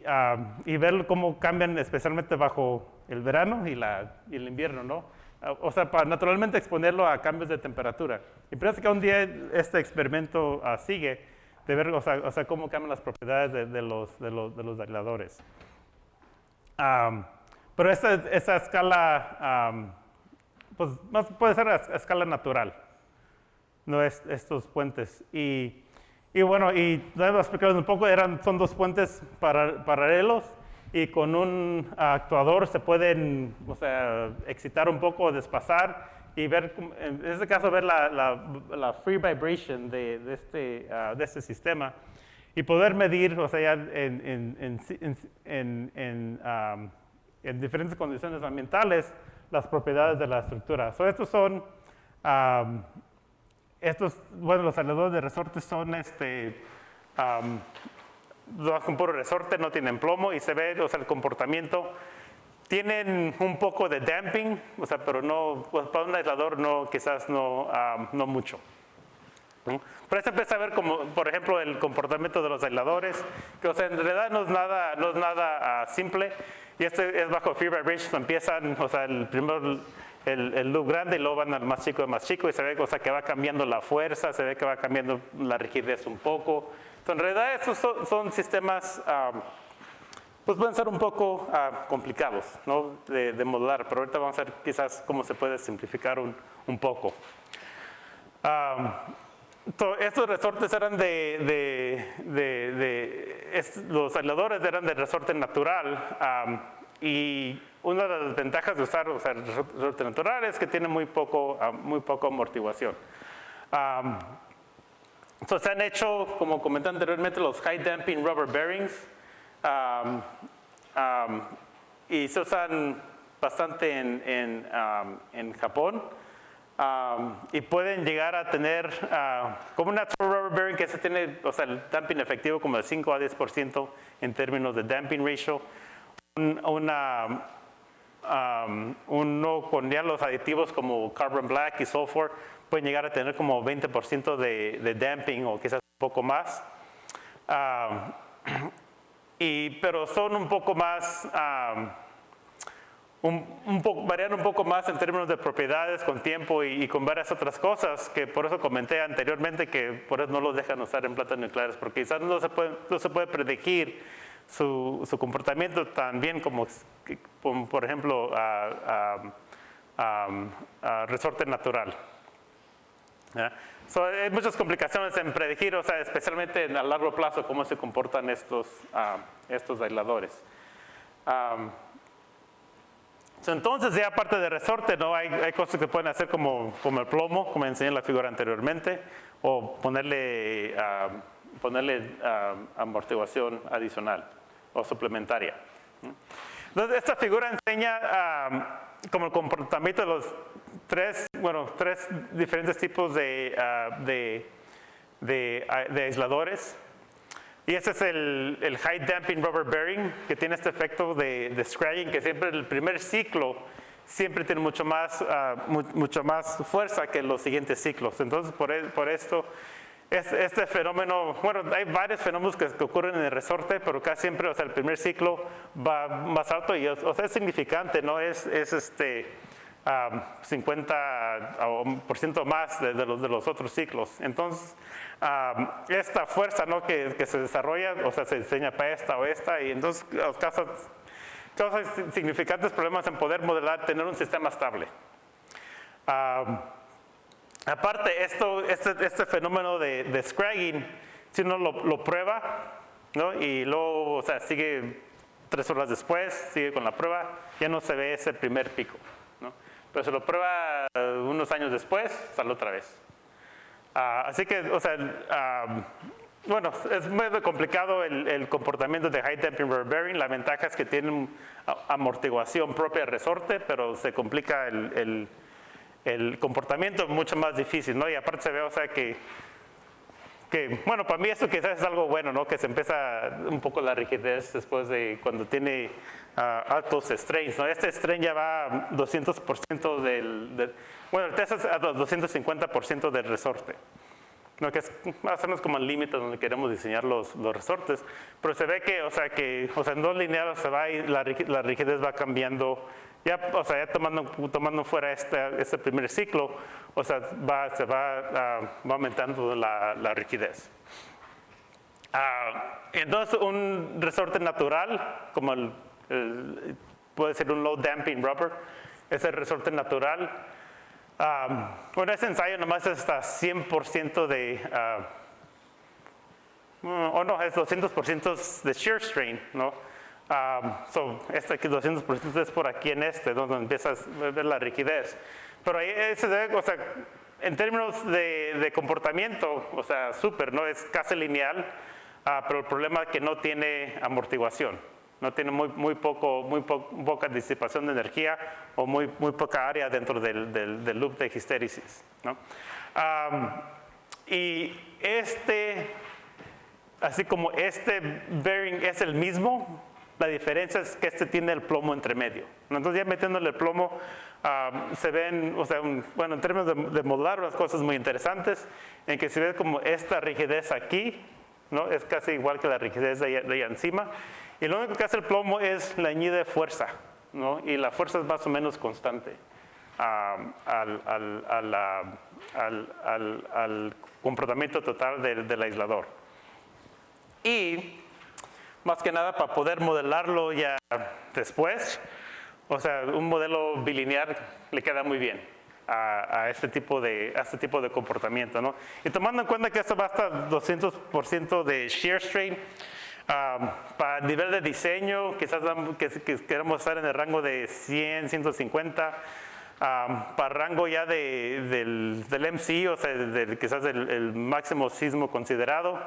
Speaker 1: ver cómo cambian, especialmente bajo el verano y el invierno, ¿no? O sea, para naturalmente exponerlo a cambios de temperatura. Y parece que un día este experimento sigue, de ver, o sea, cómo cambian las propiedades de los aisladores. Pero esa escala, pues puede ser a escala natural, no estos puentes. Y bueno, y debo explicarles un poco, son dos puentes paralelos, y con un actuador se pueden, o sea, excitar un poco, despasar, y ver, en este caso, ver la free vibration de este sistema, y poder medir, o sea, ya en diferentes condiciones ambientales, las propiedades de la estructura. Estos son, bueno, los aisladores de resorte son con puro resorte, no tienen plomo, y se ve, o sea, el comportamiento. Tienen un poco de damping, o sea, pero no, pues para un aislador quizás no mucho. ¿No? Pero se empieza a ver como, por ejemplo, el comportamiento de los aisladores, que, o sea, en realidad no es nada simple, y es bajo free vibration. Empiezan, o sea, primero el loop grande, y luego van al más chico, y se ve, o sea, que va cambiando la fuerza, se ve que va cambiando la rigidez un poco. Entonces, en realidad estos son sistemas, pues pueden ser un poco complicados, ¿no? de modelar, pero ahorita vamos a ver quizás cómo se puede simplificar un poco. Estos resortes eran los aisladores eran de resorte natural, y una de las ventajas de usar, o sea, el resorte natural es que tiene muy poco amortiguación. Se han hecho, como comenté anteriormente, los high damping rubber bearings, y se usan bastante en Japón, y pueden llegar a tener, como un natural rubber bearing, que se tiene, o sea, el damping efectivo como de 5 a 10% en términos de damping ratio. Uno con ya los aditivos como carbon black y sulfur pueden llegar a tener como 20% de damping, o quizás un poco más. Pero son un poco más, varían un poco más en términos de propiedades con tiempo, y con varias otras cosas, que por eso comenté anteriormente que por eso no los dejan usar en plantas nucleares, porque quizás no se puede predecir su comportamiento tan bien como por ejemplo, resorte natural. Hay muchas complicaciones en predecir, o sea, especialmente a largo plazo, cómo se comportan estos aisladores. Entonces, ya aparte de resorte, ¿no? Hay cosas que pueden hacer como el plomo, como enseñé en la figura anteriormente, o ponerle amortiguación adicional o suplementaria. Entonces, esta figura enseña como el comportamiento de los tres diferentes tipos de aisladores. Y ese es el high damping rubber bearing, que tiene este efecto de scragging, que siempre el primer ciclo siempre tiene mucho más fuerza que los siguientes ciclos. Entonces, por esto, este fenómeno, bueno, hay varios fenómenos que ocurren en el resorte, pero casi siempre, o sea, el primer ciclo va más alto y, o sea, es significante, ¿no? Es 50% más de los otros ciclos. Entonces, esta fuerza, ¿no? que se desarrolla, o sea, se diseña para esta o esta, y entonces causa significantes problemas en poder modelar, tener un sistema estable. Aparte, este fenómeno de scragging, si uno lo prueba, ¿no? Y luego, o sea, sigue 3 horas después, sigue con la prueba, ya no se ve ese primer pico, ¿no? Pero se lo prueba unos años después, sale otra vez. Así que, o sea, bueno, es muy complicado el comportamiento de high damping rubber bearing. La ventaja es que tienen amortiguación propia de resorte, pero se complica el comportamiento mucho más difícil, ¿no? Y aparte se ve, o sea, que bueno, para mí eso quizás es algo bueno, ¿no? Que se empieza un poco la rigidez después de cuando tiene altos strains, ¿no? Este strain ya va a 200% bueno, el test es a 250% del resorte, ¿no? Que es más o menos como el límite donde queremos diseñar los resortes, pero se ve que, o sea, en 2 lineales se va y la rigidez va cambiando. Ya, o sea, ya tomando fuera este primer ciclo, o sea, va aumentando la rigidez. Entonces, un resorte natural, como puede ser un low damping rubber, es el resorte natural. Bueno, ese ensayo nomás es hasta 100% es 200% de shear strain, ¿no? Este aquí 200% es por aquí en donde empiezas a ver la rigidez. Pero ahí o sea, en términos de comportamiento, o sea, súper, ¿no? Es casi lineal, pero el problema es que no tiene amortiguación, no tiene muy poca disipación de energía o muy poca área dentro del loop de histéresis, ¿no? Y así como este bearing es el mismo, la diferencia es que tiene el plomo entre medio. Entonces ya metiéndole el plomo se ven, o sea, bueno, en términos de modelar unas cosas muy interesantes, en que se ve como esta rigidez aquí, ¿no? Es casi igual que la rigidez de allá encima, y lo único que hace el plomo es le añade fuerza, ¿no? Y la fuerza es más o menos constante al comportamiento total del aislador. Y más que nada para poder modelarlo ya después, o sea, un modelo bilineal le queda muy bien a este tipo de comportamiento, ¿no? Y tomando en cuenta que esto va hasta 200% de shear strain, para nivel de diseño, quizás que queremos estar en el rango de 100, 150, para rango ya del MCI, o sea, quizás el máximo sismo considerado,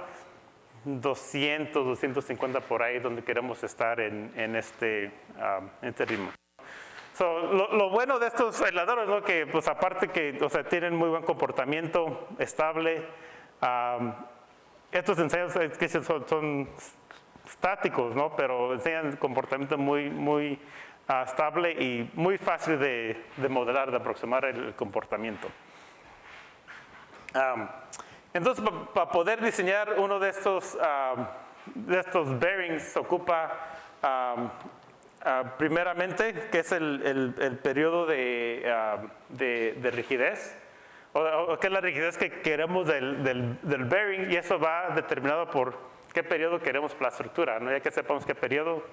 Speaker 1: 200, 250 por ahí donde queremos estar en este ritmo. Lo bueno de estos aisladores, ¿no? Que pues aparte que, o sea, tienen muy buen comportamiento estable, estos ensayos que son estáticos, ¿no? Pero enseñan comportamiento muy estable y muy fácil de modelar, de aproximar el comportamiento. Entonces, para poder diseñar uno de estos bearings, se ocupa primeramente, que es el periodo de rigidez, o que es la rigidez que queremos del bearing, y eso va determinado por qué periodo queremos para la estructura, ¿no? Ya que sepamos qué periodo,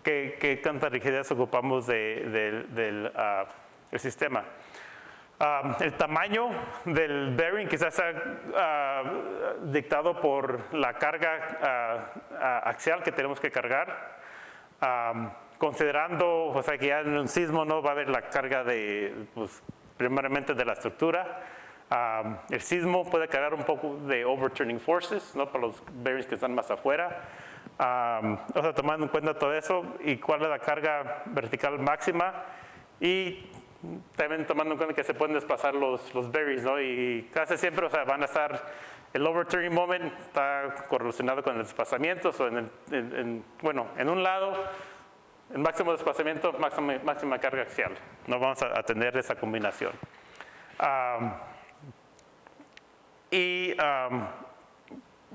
Speaker 1: qué tanta rigidez ocupamos del sistema. El tamaño del bearing quizás sea dictado por la carga axial que tenemos que cargar, considerando, o sea, que ya en un sismo no va a haber la carga pues, primeramente de la estructura. El sismo puede cargar un poco de overturning forces, ¿no? Para los bearings que están más afuera. O sea, tomando en cuenta todo eso y cuál es la carga vertical máxima y también tomando en cuenta que se pueden desplazar los bearings, ¿no? Y casi siempre, o sea, van a estar, el overturning moment está correlacionado con el desplazamiento, o bueno, en un lado, el máximo desplazamiento, máxima carga axial. No vamos a tener esa combinación.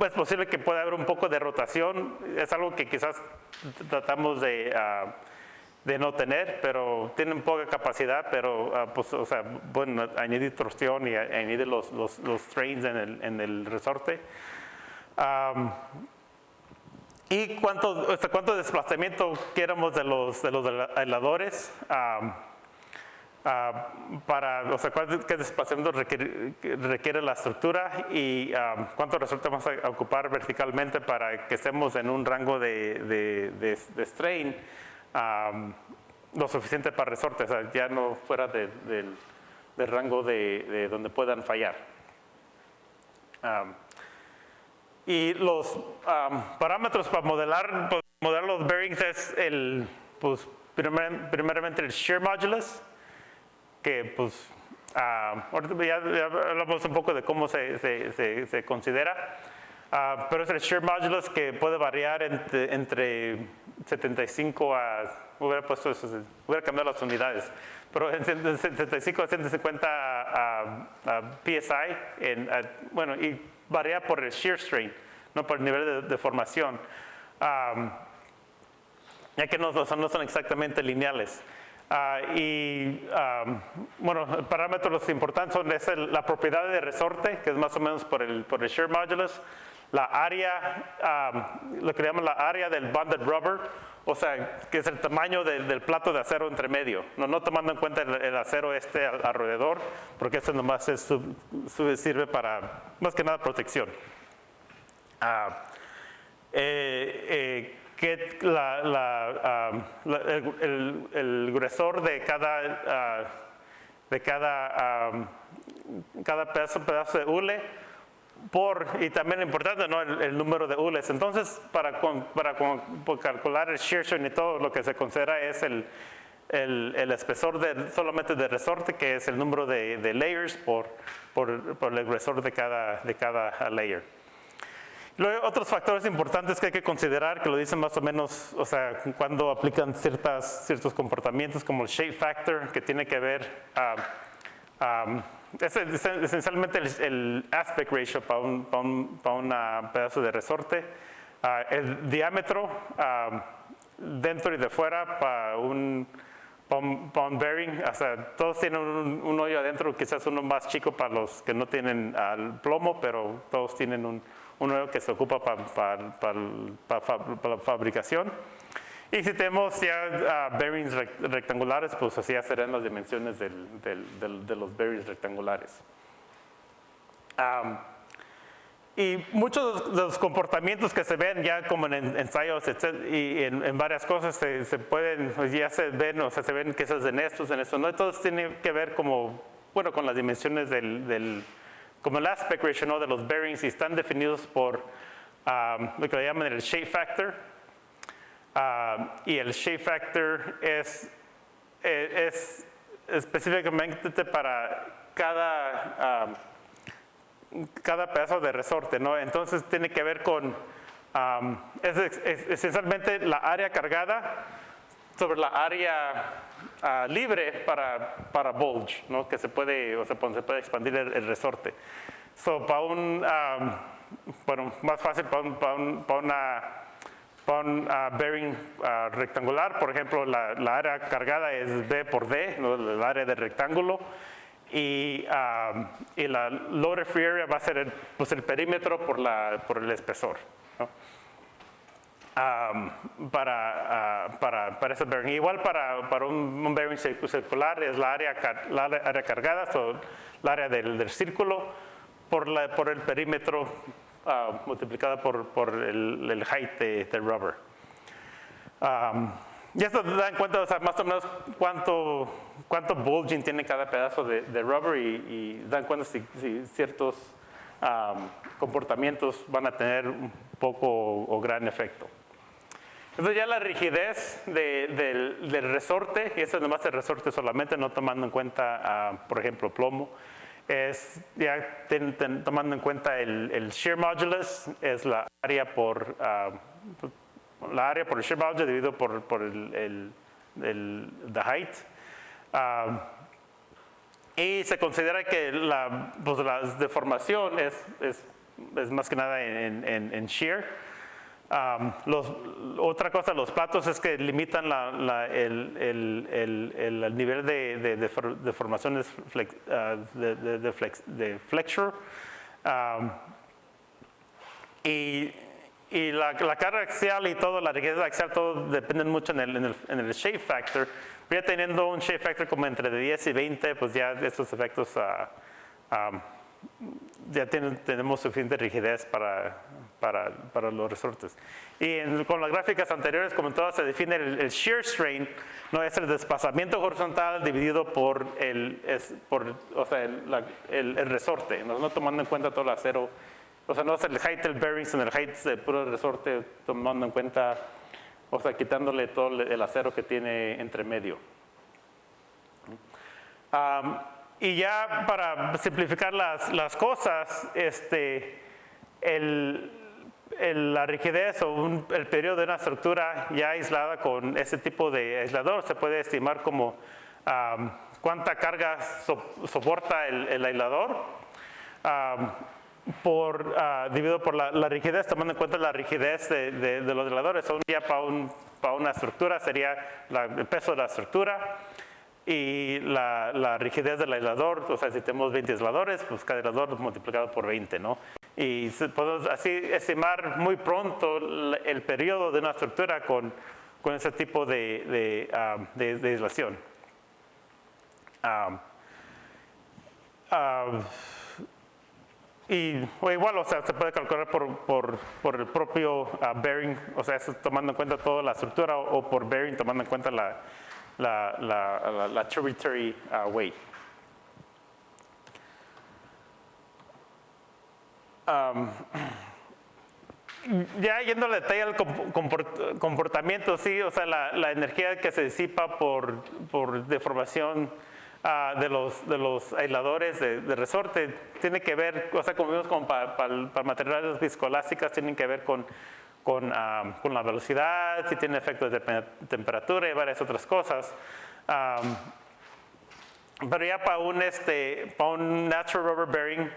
Speaker 1: Es posible que pueda haber un poco de rotación, es algo que quizás tratamos de no tener, pero tienen poca capacidad, pero pues, o sea, bueno, añadir torsión y añadir los strains en el resorte. ¿Y cuánto desplazamiento queremos de los aisladores? O sea, qué desplazamiento requiere la estructura y cuánto resorte vamos a ocupar verticalmente para que estemos en un rango de strain lo suficiente para resorte, o sea, ya no fuera del rango de donde puedan fallar. Y los parámetros para modelar los bearings es pues, primeramente el shear modulus, que pues ahorita ya hablamos un poco de cómo se considera, pero es el shear modulus que puede variar entre 75 a, hubiera cambiado las unidades, pero en 75 a 150 PSI, bueno, y varía por el shear strain, no por el nivel de deformación, ya que no son exactamente lineales. Bueno, parámetros importantes son la propiedad de resorte, que es más o menos por el shear modulus, la área, lo que llamamos la área del bonded rubber, o sea, que es el tamaño del plato de acero entre medio, no tomando en cuenta el acero alrededor, porque eso nomás sirve para, más que nada, protección. Que el grosor de cada pedazo de hule y también importante, ¿no? el número de hules. Entonces, para calcular el shear strain y todo, lo que se considera es el espesor solamente de resorte, que es el número de layers por el grosor de cada layer. Luego, otros factores importantes que hay que considerar, que lo dicen más o menos, o sea, cuando aplican ciertos comportamientos, como el shape factor, que tiene que ver, es esencialmente el aspect ratio para un pedazo de resorte, el diámetro dentro y de fuera para un bearing, o sea, todos tienen un hoyo adentro, quizás uno más chico para los que no tienen plomo, pero todos tienen un hoyo que se ocupa para la fabricación. Y si tenemos ya bearings rectangulares, pues así ya serán las dimensiones de los bearings rectangulares. Y muchos de los comportamientos que se ven ya como en ensayos y en varias cosas se pueden, ya se ven, o sea, se ven que en esto, ¿no? Todos tienen que ver como, bueno, con las dimensiones como el aspect ratio, ¿no? De los bearings, y están definidos por lo que le llaman el shape factor. Y el shape factor es específicamente para cada pedazo de resorte, ¿no? Entonces tiene que ver con, es esencialmente la área cargada sobre la área libre para bulge, ¿no? Que se puede expandir el resorte. So, para bueno, más fácil, para un bearing rectangular, por ejemplo, la área cargada es B por D, ¿no? El área del rectángulo. Y la loaded free area va a ser el perímetro por el espesor, ¿no? Para ese bearing. Igual para un bearing circular es la área cargada, la área del círculo por el perímetro multiplicada por el height de rubber. Y esto da en cuenta, o sea, más o menos cuánto bulging tiene cada pedazo de rubber y dan cuenta si ciertos comportamientos van a tener un poco o gran efecto. Entonces ya la rigidez del resorte, y eso es nomás el resorte solamente, no tomando en cuenta, por ejemplo, plomo, es ya tomando en cuenta el shear modulus, es la área por el shear modulus dividido por the height. Y se considera que la deformación es más que nada en shear. Otra cosa, los platos es que limitan el nivel de deformaciones de flexure. Y la carga axial y todo, la rigidez axial, todo dependen mucho en el shape factor. Ya teniendo un shape factor como entre de 10 y 20, pues ya estos efectos ya tenemos suficiente rigidez para los resortes. Y con las gráficas anteriores, como en todas, se define el shear strain, no es el desplazamiento horizontal dividido por el resorte, no tomando en cuenta todo el acero. O sea, no es el height del bearing, sino el height del puro resorte, tomando en cuenta, o sea, quitándole todo el acero que tiene entre medio. Y ya para simplificar las cosas, la rigidez o el periodo de una estructura ya aislada con ese tipo de aislador se puede estimar como cuánta carga soporta el aislador dividido por la rigidez, tomando en cuenta la rigidez de los aisladores. Un día para una estructura sería el peso de la estructura y la rigidez del aislador. O sea, si tenemos 20 aisladores, pues cada aislador multiplicado por 20, ¿no? Y podemos así estimar muy pronto el periodo de una estructura con ese tipo de aislación. Y igual, o sea, se puede calcular por el propio bearing, o sea, eso tomando en cuenta toda la estructura, o por bearing tomando en cuenta la tributary weight. Ya yendo al detalle del comportamiento, sí, o sea, la energía que se disipa por deformación de los aisladores de resorte tiene que ver, o sea, como vimos para materiales viscoelásticas, tienen que ver con la velocidad, si tiene efectos de temperatura y varias otras cosas. Pero ya para un natural rubber bearing,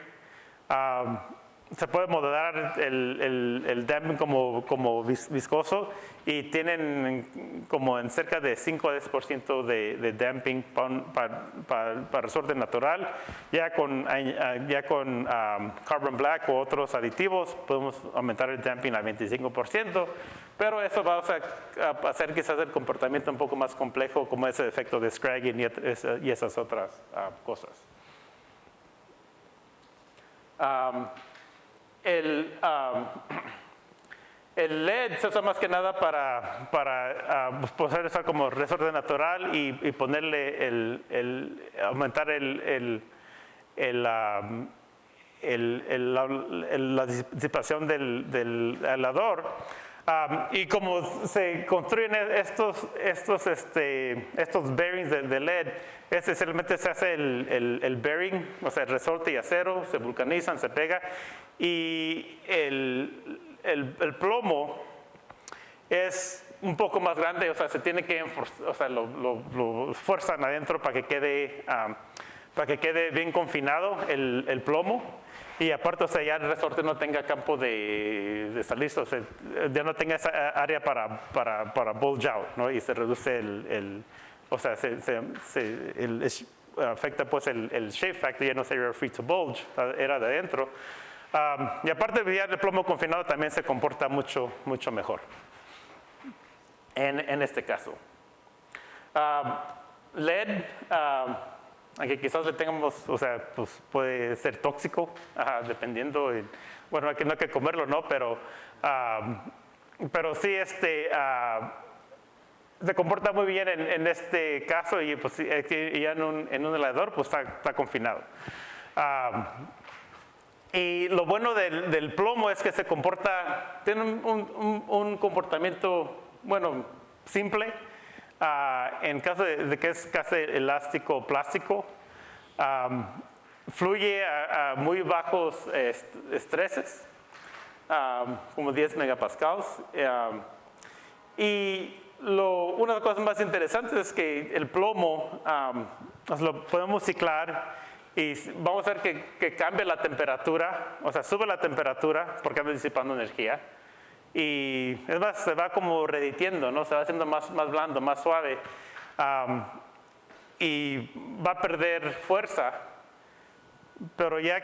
Speaker 1: se puede modelar el damping como viscoso, y tienen como en cerca de 5 a 10% de damping para resorte natural. Ya con carbon black o otros aditivos podemos aumentar el damping a 25%, pero eso va a hacer quizás el comportamiento un poco más complejo, como ese efecto de scragging y esas otras cosas. El LED se usa más que nada para poder usar como resorte natural y ponerle aumentar la disipación del aislador. Y como se construyen estos bearings de LED, esencialmente se hace el bearing, o sea, el resorte y acero, se vulcanizan, se pega, y el plomo es un poco más grande, o sea, se tiene que lo fuerzan adentro para que quede bien confinado el plomo. Y aparte, o sea, ya el resorte no tenga campo de salirse, o sea, ya no tenga esa área para bulge out, ¿no? Y se reduce o sea, afecta pues el shape factor, ya no sería free to bulge, era de adentro. Y aparte, ya el plomo confinado también se comporta mucho mejor en este caso. LED, aunque quizás le tengamos, o sea, pues puede ser tóxico, dependiendo, bueno, no hay que comerlo, ¿no? Pero sí, se comporta muy bien en este caso, y pues ya en un helador, pues está confinado. Y lo bueno del plomo es que tiene un comportamiento bueno, simple. En caso de que es casi elástico o plástico, fluye a muy bajos estreses, como 10 megapascals. Y una de las cosas más interesantes es que el plomo lo podemos ciclar y vamos a ver que cambia la temperatura, o sea, sube la temperatura porque anda disipando energía. Y es más, se va como reditiendo, ¿no? Se va haciendo más blando, más suave. Y va a perder fuerza. Pero ya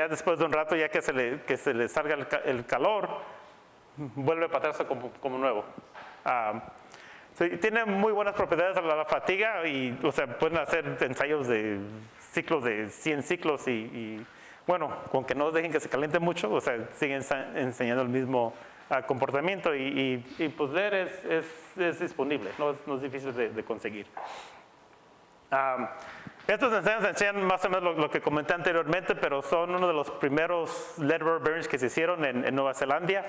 Speaker 1: después de un rato, ya que se le salga el calor, vuelve para atrás como nuevo. Tiene muy buenas propiedades a la fatiga y, o sea, pueden hacer ensayos de ciclos de 100 ciclos y bueno, con que no dejen que se caliente mucho, o sea, siguen enseñando el mismo comportamiento y pues leer es disponible, no es difícil de conseguir. Estos ensayos enseñan más o menos lo que comenté anteriormente, pero son uno de los primeros lead rubber bearings que se hicieron en Nueva Zelanda.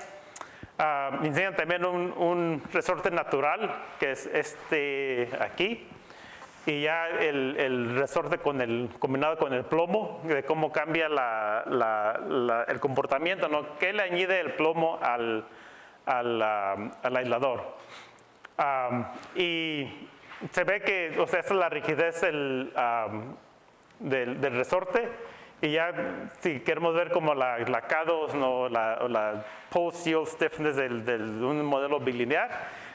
Speaker 1: Enseñan también un resorte natural, que es aquí, y ya el resorte combinado con el plomo, de cómo cambia el comportamiento, ¿no? ¿Qué le añade el plomo al aislador? Y se ve que, o sea, esa es la rigidez del resorte. Y ya si queremos ver como la K2, ¿no? la post-yield stiffness de un modelo bilinear,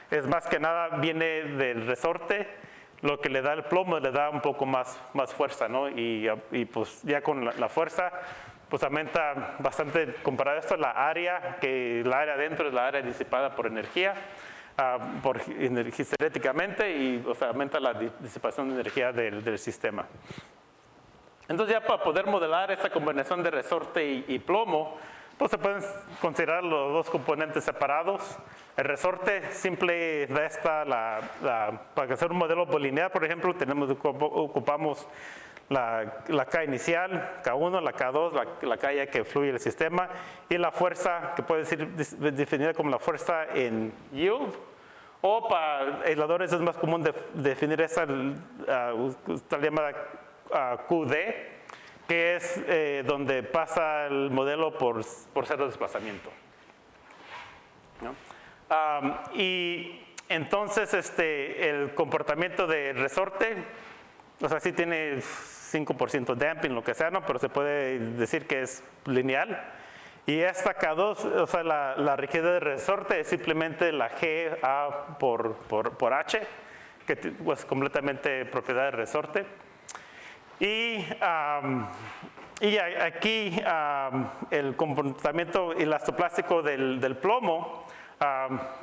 Speaker 1: es más que nada viene del resorte, lo que le da el plomo le da un poco más fuerza, ¿no? Y pues ya con la fuerza, pues aumenta bastante, comparado a esto, la área adentro es la área disipada por energía, cinéticamente, y o sea, aumenta la disipación de energía del sistema. Entonces ya para poder modelar esa combinación de resorte y plomo, pues se pueden considerar los dos componentes separados. El resorte simple para hacer un modelo bilineal, por ejemplo, ocupamos la K inicial, K1, la K2, la K ya que fluye el sistema, y la fuerza que puede ser definida como la fuerza en yield, o para aisladores es más común definir esta llamada QD, que es donde pasa el modelo por cero desplazamiento, ¿no? Y entonces el comportamiento de resorte, o sea, sí tiene 5% damping, lo que sea, ¿no? Pero se puede decir que es lineal. Y esta K2, o sea, la rigidez de resorte es simplemente la G A por H, que es pues, completamente propiedad de resorte. Y aquí el comportamiento elastoplástico del plomo,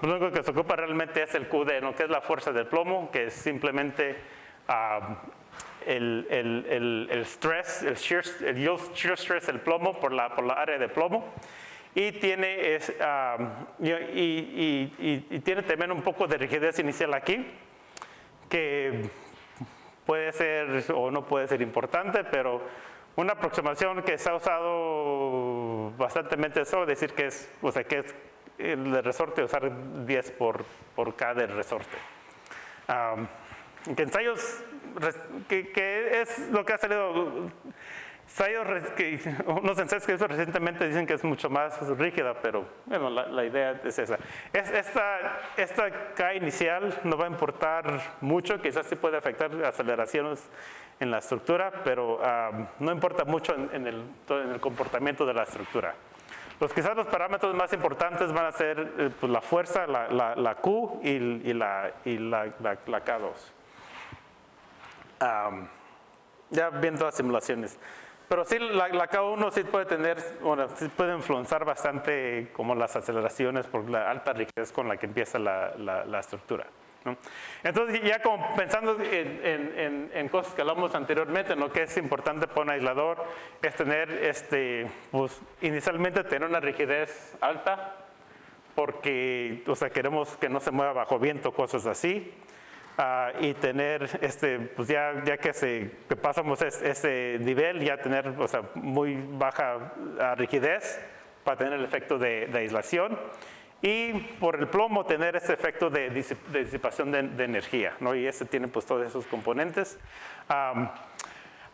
Speaker 1: lo único que se ocupa realmente es el QD, ¿no? Que es la fuerza del plomo, que es simplemente el stress, el yield shear stress del plomo por la área de plomo. Y tiene, tiene también un poco de rigidez inicial aquí, que puede ser o no puede ser importante, pero una aproximación que se ha usado bastantemente es decir que es, o sea, que es el resorte, usar 10 por K del resorte. Que ensayos, que es lo que ha salido, unos ensayos que hizo recientemente dicen que es mucho más rígida, pero bueno, la idea es esa. Esta K inicial no va a importar mucho, quizás sí puede afectar aceleraciones en la estructura, pero no importa mucho en el comportamiento de la estructura. Quizás los parámetros más importantes van a ser pues, la fuerza, la Q y la K2. Ya viendo las simulaciones. Pero sí, la K1 sí puede sí puede influenciar bastante como las aceleraciones por la alta rigidez con la que empieza la estructura, ¿no? Entonces, ya como pensando en cosas que hablamos anteriormente, lo que es importante para un aislador es tener, pues, inicialmente tener una rigidez alta, porque, o sea, queremos que no se mueva bajo viento, cosas así. Y tener, pues ya que pasamos ese nivel, ya tener, o sea, muy baja rigidez para tener el efecto de aislación, y por el plomo tener ese efecto de disipación de energía, ¿no? Y ese tiene pues todos esos componentes.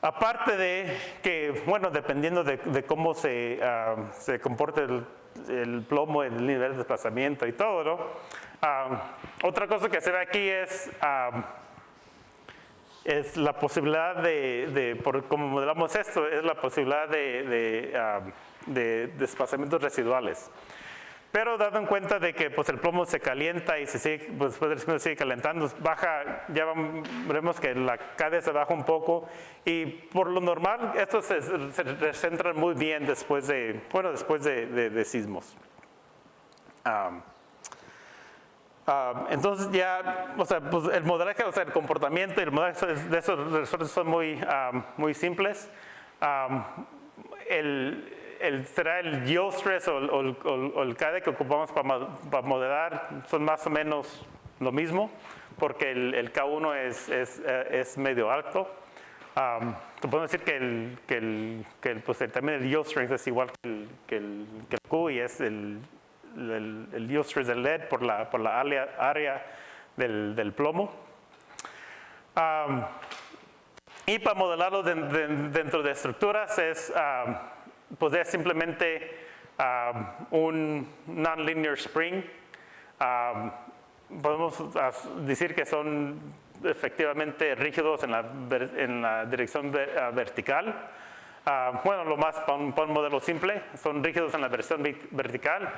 Speaker 1: Aparte de que, bueno, dependiendo de cómo se comporta el plomo, el nivel de desplazamiento y todo, ¿no? Otra cosa que se ve aquí es la posibilidad por como modelamos esto, es la posibilidad de desplazamientos residuales. Pero dado en cuenta de que pues, el plomo se calienta y se sigue, pues, después del ciclo sigue calentando, baja, ya veremos que la KD se baja un poco, y por lo normal esto se recentra muy bien después de sismos. Entonces ya, o sea, pues el modelaje, o sea, el comportamiento y el modelaje de esos resortes son muy simples. Será el yield stress o el KD que ocupamos para modelar, son más o menos lo mismo, porque el K1 es medio alto. Podemos decir que también el yield strength es igual que el Q, y es el yield stress del LED por la área del plomo. Y para modelarlo dentro de estructuras pues es simplemente un non-linear spring. Podemos decir que son efectivamente rígidos en la dirección vertical. Bueno, lo más para un modelo simple, son rígidos en la dirección vertical,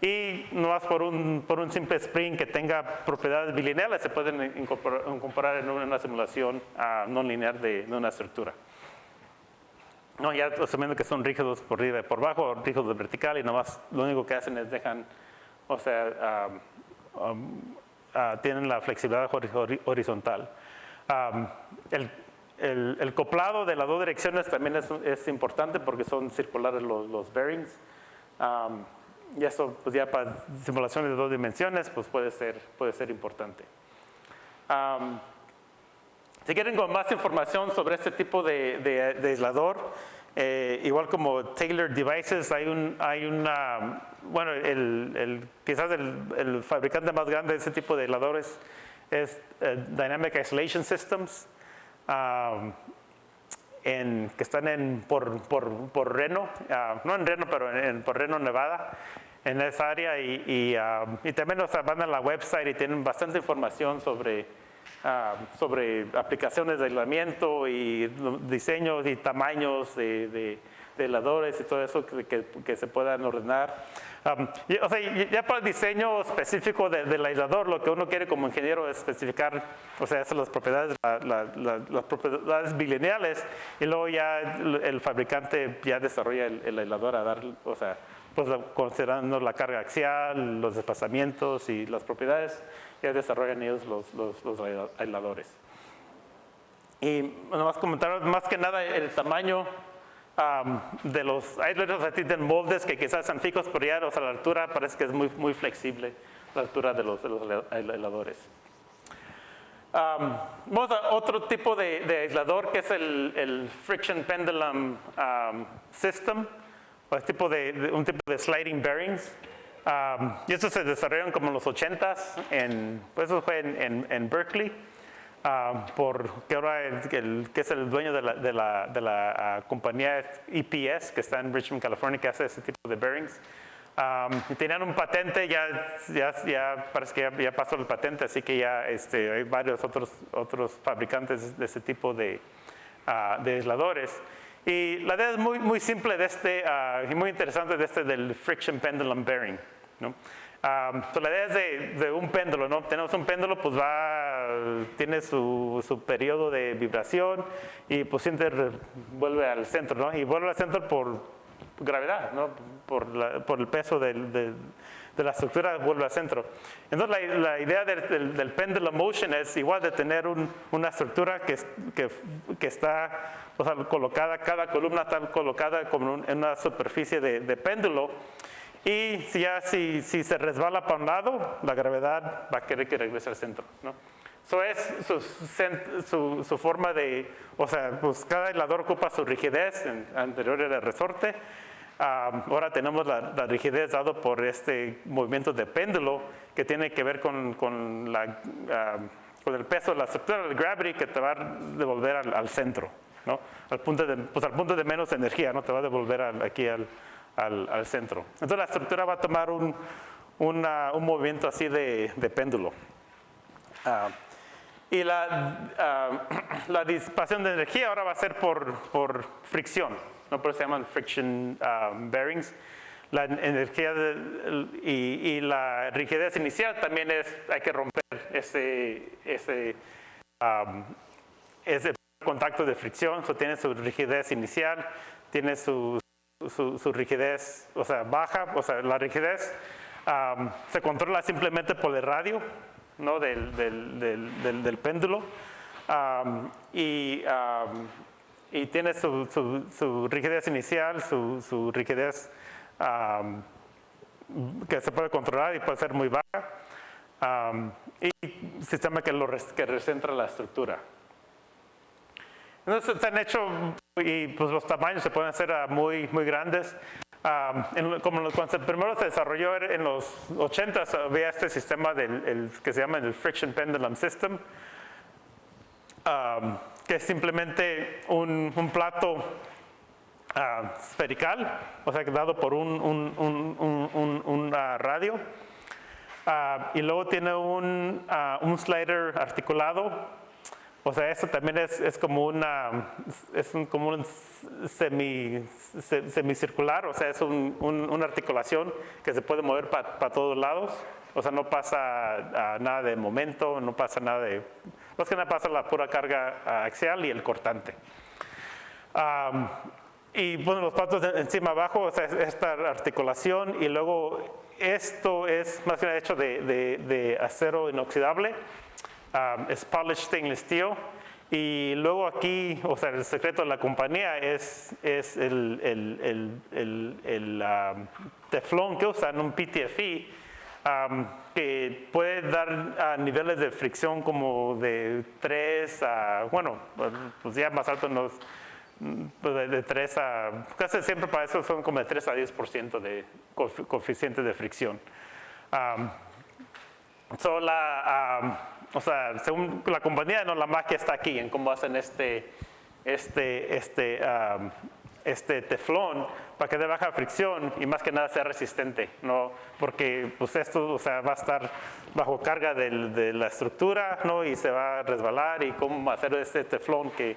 Speaker 1: y nomás por un simple spring que tenga propiedades bilineales se pueden incorporar en una simulación no lineal de una estructura. No, ya asumiendo que son rígidos por arriba y por abajo, rígidos vertical, y nomás lo único que hacen es o sea, tienen la flexibilidad horizontal. El coplado de las dos direcciones también es importante porque son circulares los bearings. Y eso pues ya para simulaciones de 2 dimensiones pues puede ser importante. Si quieren con más información sobre este tipo de aislador, igual como Tailored Devices, bueno, quizás el fabricante más grande de ese tipo de aisladores es Dynamic Isolation Systems, que están por Reno, no en Reno, pero por Reno, Nevada, en esa área, y también van a la website y tienen bastante información sobre aplicaciones de aislamiento y diseños y tamaños de aisladores y todo eso que se puedan ordenar. O sea, ya para el diseño específico del aislador, lo que uno quiere como ingeniero es especificar, o sea, las propiedades, las propiedades bilineales, y luego ya el fabricante ya desarrolla el aislador a dar, o sea, pues considerando la carga axial, los desplazamientos y las propiedades, ya desarrollan ellos los aisladores. Y nomás comentar más que nada el tamaño de los aisladores. Aquí tienen moldes que quizás sean fijos, pero ya, o sea, la altura parece que es muy flexible, la altura de los aisladores. Vamos a otro tipo de aislador, que es el Friction Pendulum System, o un tipo de sliding bearings. Y estos se desarrollaron como en los 80s, pues eso fue en Berkeley, que ahora que es el dueño de la compañía EPS, que está en Richmond, California, que hace ese tipo de bearings. Y tenían un patente, ya parece que ya pasó el patente, así que ya hay varios otros fabricantes de ese tipo de aisladores. Y la idea es muy simple y muy interesante del Friction Pendulum Bearing, ¿no? So la idea es de un péndulo, ¿no? Tenemos un péndulo, pues tiene su periodo de vibración, y pues siempre vuelve al centro, ¿no? Y vuelve al centro por gravedad, ¿no? Por el peso de la estructura, vuelve al centro. Entonces la idea del pendulum motion es igual, de tener una estructura que está, o sea, colocada, cada columna está colocada como en una superficie de péndulo, y si se resbala para un lado, la gravedad va a querer que regrese al centro, ¿no? Eso es su forma o sea, pues cada aislador ocupa su rigidez, anterior era el resorte, Ahora tenemos la rigidez dado por este movimiento de péndulo que tiene que ver con el peso de la estructura del gravity que te va a devolver al centro, ¿no? Al punto de menos energía, ¿no? Te va a devolver aquí al centro. Entonces la estructura va a tomar un movimiento así de péndulo. Y la disipación de energía ahora va a ser por fricción, ¿no? Por eso se llaman friction bearings. La energía y la rigidez inicial también hay que romper ese contacto de fricción. Tiene su rigidez inicial, tiene su rigidez, o sea, baja, o sea, la rigidez se controla simplemente por el radio, ¿no? del péndulo, y tiene su rigidez inicial, su rigidez que se puede controlar y puede ser muy baja, y sistema que recentra la estructura. Entonces se han hecho, y pues los tamaños se pueden hacer muy grandes. Cuando primero se desarrolló en los 80s, había este sistema que se llama el Friction Pendulum System, que es simplemente un plato esferical, o sea, dado por un radio, y luego tiene un slider articulado. O sea, eso también es como un semicircular, o sea, es una articulación que se puede mover para todos lados. O sea, no pasa nada de momento, no pasa nada más que nada pasa la pura carga axial y el cortante. Y bueno, los platos encima abajo, o sea, esta articulación, y luego esto es más que nada hecho de acero inoxidable. Es polished stainless steel, y luego aquí, o sea, el secreto de la compañía es el teflón que usan, un PTFE, que puede dar niveles de fricción como de 3 bueno, pues ya más alto de 3 casi siempre para eso son como de 3 a 10% de coeficiente de fricción. O sea, según la compañía, no, la magia está aquí en cómo hacen este teflón para que dé baja fricción y más que nada sea resistente, ¿no? Porque pues esto, o sea, va a estar bajo carga de la estructura, ¿no? Y se va a resbalar, y cómo hacer este teflón que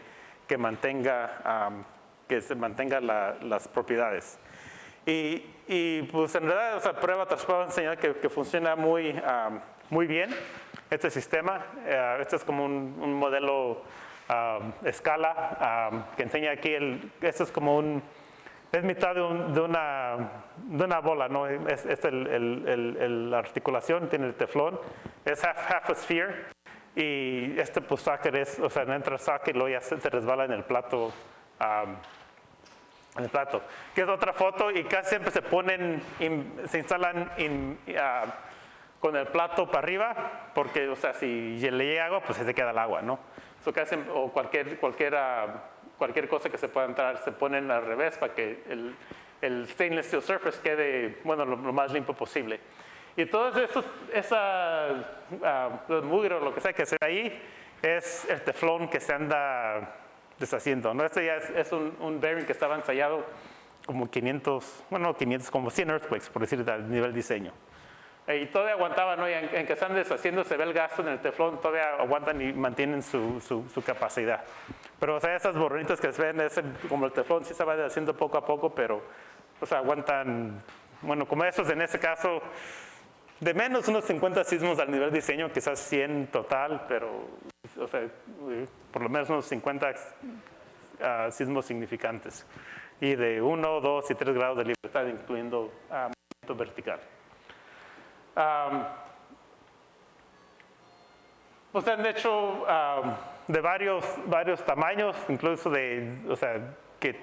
Speaker 1: se mantenga las propiedades. Y pues en realidad, o sea, prueba tras prueba enseñar que funciona muy bien este sistema. Este es como un modelo escala que enseña aquí. Esto es como es mitad de una bola, ¿no? La articulación tiene el teflón, es half a sphere, y este pues socket o sea, entra el socket y luego ya se resbala en el plato. Que es otra foto, y casi siempre se instalan con el plato para arriba, porque, o sea, si le llega agua, pues se queda el agua, ¿no? O cualquier cosa que se pueda entrar, se ponen al revés para que el stainless steel surface quede, bueno, lo más limpio posible. Y todo eso, los mugre o lo que sea que se ve ahí, es el teflón que se anda deshaciendo, ¿no? Este ya es un bearing que estaba ensayado como 500, como 100 earthquakes, por decir, al nivel diseño. Y todavía aguantaban, ¿no? Y en que están deshaciendo, se ve el gasto en el teflón, todavía aguantan y mantienen su capacidad. Pero, o sea, esas borronitas que se ven, como el teflón sí se va deshaciendo poco a poco, pero, o sea, aguantan, bueno, como esos en ese caso, de menos unos 50 sismos al nivel diseño, quizás 100 total, pero, o sea, por lo menos unos 50 sismos significantes. Y de 1, 2 y 3 grados de libertad, incluyendo movimiento vertical. Pues han hecho de varios tamaños, incluso o sea, que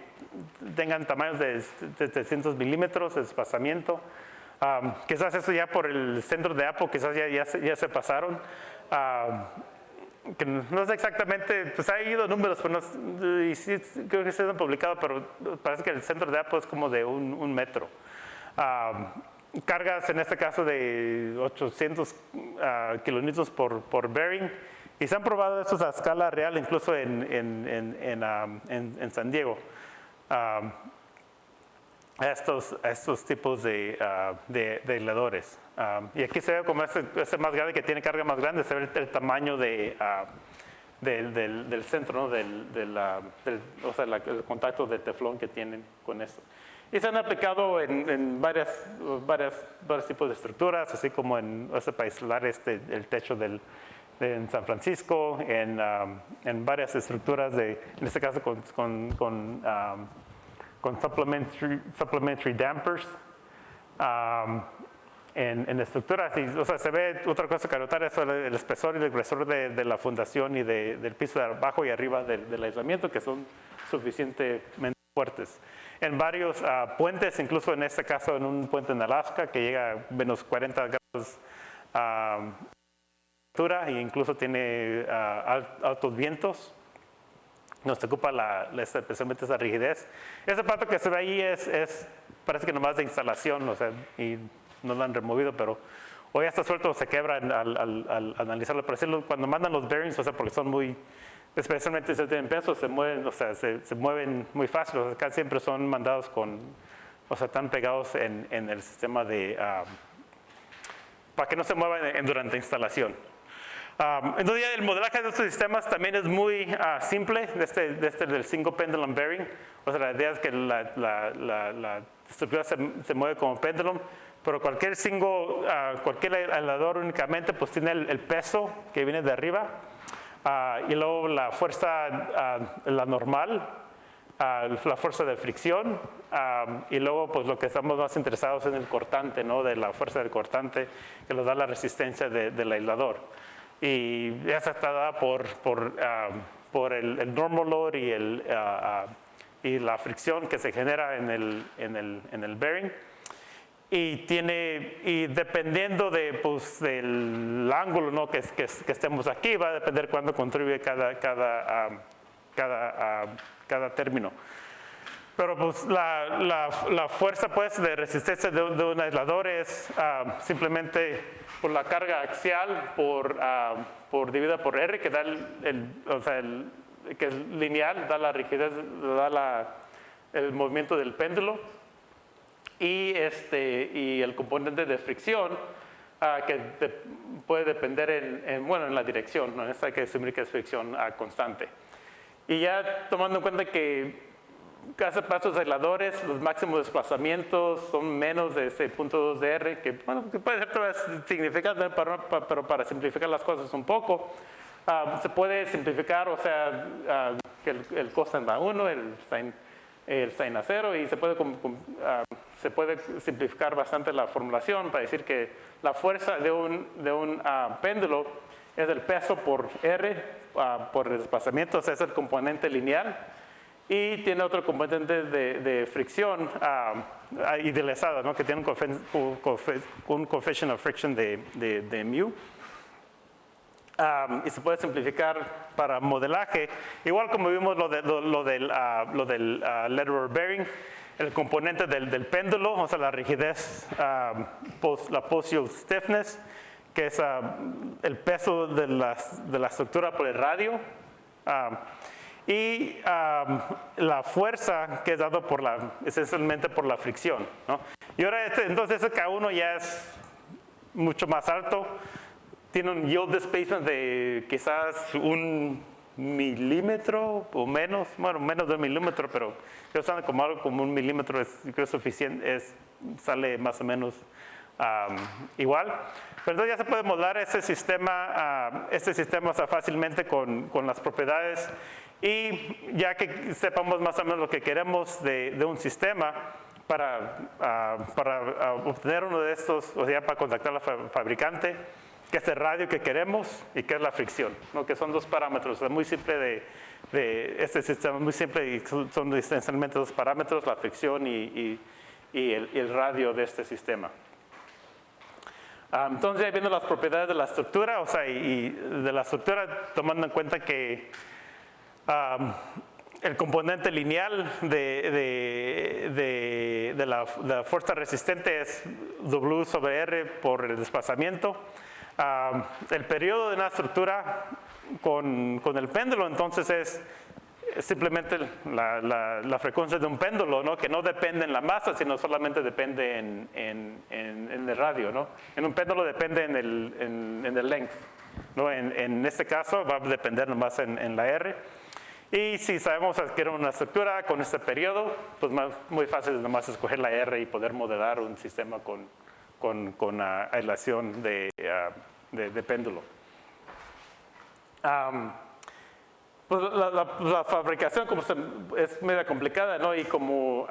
Speaker 1: tengan tamaños de 300 milímetros de desplazamiento. Quizás eso ya por el centro de Apple, quizás ya se pasaron. que no sé exactamente, pues ha ido números, pero no, y sí, creo que se han publicado, pero parece que el centro de Apple es como de un metro. Cargas en este caso de 800 kilonewtons por bearing, y se han probado estos a escala real incluso en San Diego. A estos tipos de aisladores. Y aquí se ve como ese más grande, que tiene carga más grande, se ve el tamaño del centro, ¿no? O sea, el contacto de teflón que tienen con eso. Y se han aplicado en varios tipos de estructuras, así como para aislar el techo en San Francisco, en varias estructuras, en este caso con supplementary dampers, en estructuras. Y, o sea, se ve otra cosa que notar, es el espesor y el grosor de la fundación y del piso de abajo y arriba del aislamiento, que son suficientemente fuertes. En varios puentes, incluso en este caso en un puente en Alaska que llega a menos 40 grados e incluso tiene altos vientos, nos ocupa especialmente esa rigidez. Ese pato que se ve ahí parece que nomás de instalación, o sea, y no lo han removido, pero hoy ya está suelto, se quebra al analizarlo. Por decirlo, cuando mandan los bearings, o sea, porque son muy, especialmente si tienen peso, se mueven, o sea, se mueven muy fácil. O sea, casi siempre son mandados están pegados en el sistema para que no se muevan durante instalación. Entonces ya el modelaje de estos sistemas también es muy simple, del single pendulum bearing. O sea, la idea es que la estructura se mueve como pendulum, pero cualquier aislador únicamente pues tiene el peso que viene de arriba, y luego la fuerza, la normal, la fuerza de fricción, y luego pues lo que estamos más interesados en el cortante, ¿no? De la fuerza del cortante que nos da la resistencia del aislador. Y esa está dada por el normal load y la fricción que se genera en el bearing. Y dependiendo del ángulo, ¿no? que estemos aquí, va a depender cuándo contribuye cada término. Pero pues la fuerza pues de resistencia de un aislador es simplemente por la carga axial dividida por R, que da que es lineal, da la rigidez, da el movimiento del péndulo, y el componente de fricción, que puede depender en la dirección, ¿no? Esta hay que asumir que es fricción constante. Y ya tomando en cuenta que para estos aisladores los máximos desplazamientos son menos de ese 0.2 de R, que puede ser todavía significante, pero para simplificar las cosas un poco, se puede simplificar, o sea, que el cosine a 1, el sin a 0, y se puede simplificar bastante la formulación para decir que la fuerza de un péndulo es el peso por R por desplazamiento, o sea, es el componente lineal, y tiene otro componente de fricción idealizada, ¿no? Que tiene un coefficient of friction de mu. Y se puede simplificar para modelaje, igual como vimos lo del letter bearing, el componente del péndulo, o sea, la rigidez, la post-yield stiffness, que es el peso de la estructura por el radio, y la fuerza que es dado esencialmente por la fricción, ¿no? Y ahora entonces ese K1 ya es mucho más alto, tiene un yield displacement de quizás 1 milímetro o menos, bueno, menos de 1 milímetro, pero yo usando como algo como 1 milímetro es suficiente, sale más o menos igual. Pero entonces ya se puede modelar ese sistema fácilmente con las propiedades, y ya que sepamos más o menos lo que queremos de un sistema para obtener uno de estos, o sea, para contactar al fabricante, que es el radio que queremos y que es la fricción, ¿no? Que son dos parámetros. Es muy simple este sistema, muy simple, y son esencialmente dos parámetros, la fricción y el radio de este sistema. Entonces, ya viendo las propiedades de la estructura, o sea, y de la estructura, tomando en cuenta que el componente lineal de la fuerza resistente es W sobre R por el desplazamiento. El periodo de una estructura con el péndulo, entonces, es simplemente la frecuencia de un péndulo, ¿no? Que no depende en la masa, sino solamente depende en el radio, ¿no? En un péndulo depende en el length, ¿no? En este caso va a depender nomás en la R. Y si sabemos que era una estructura con este periodo, pues muy fácil nomás escoger la R y poder modelar un sistema con aislación de péndulo. Pues la fabricación como es media complicada, ¿no? Y como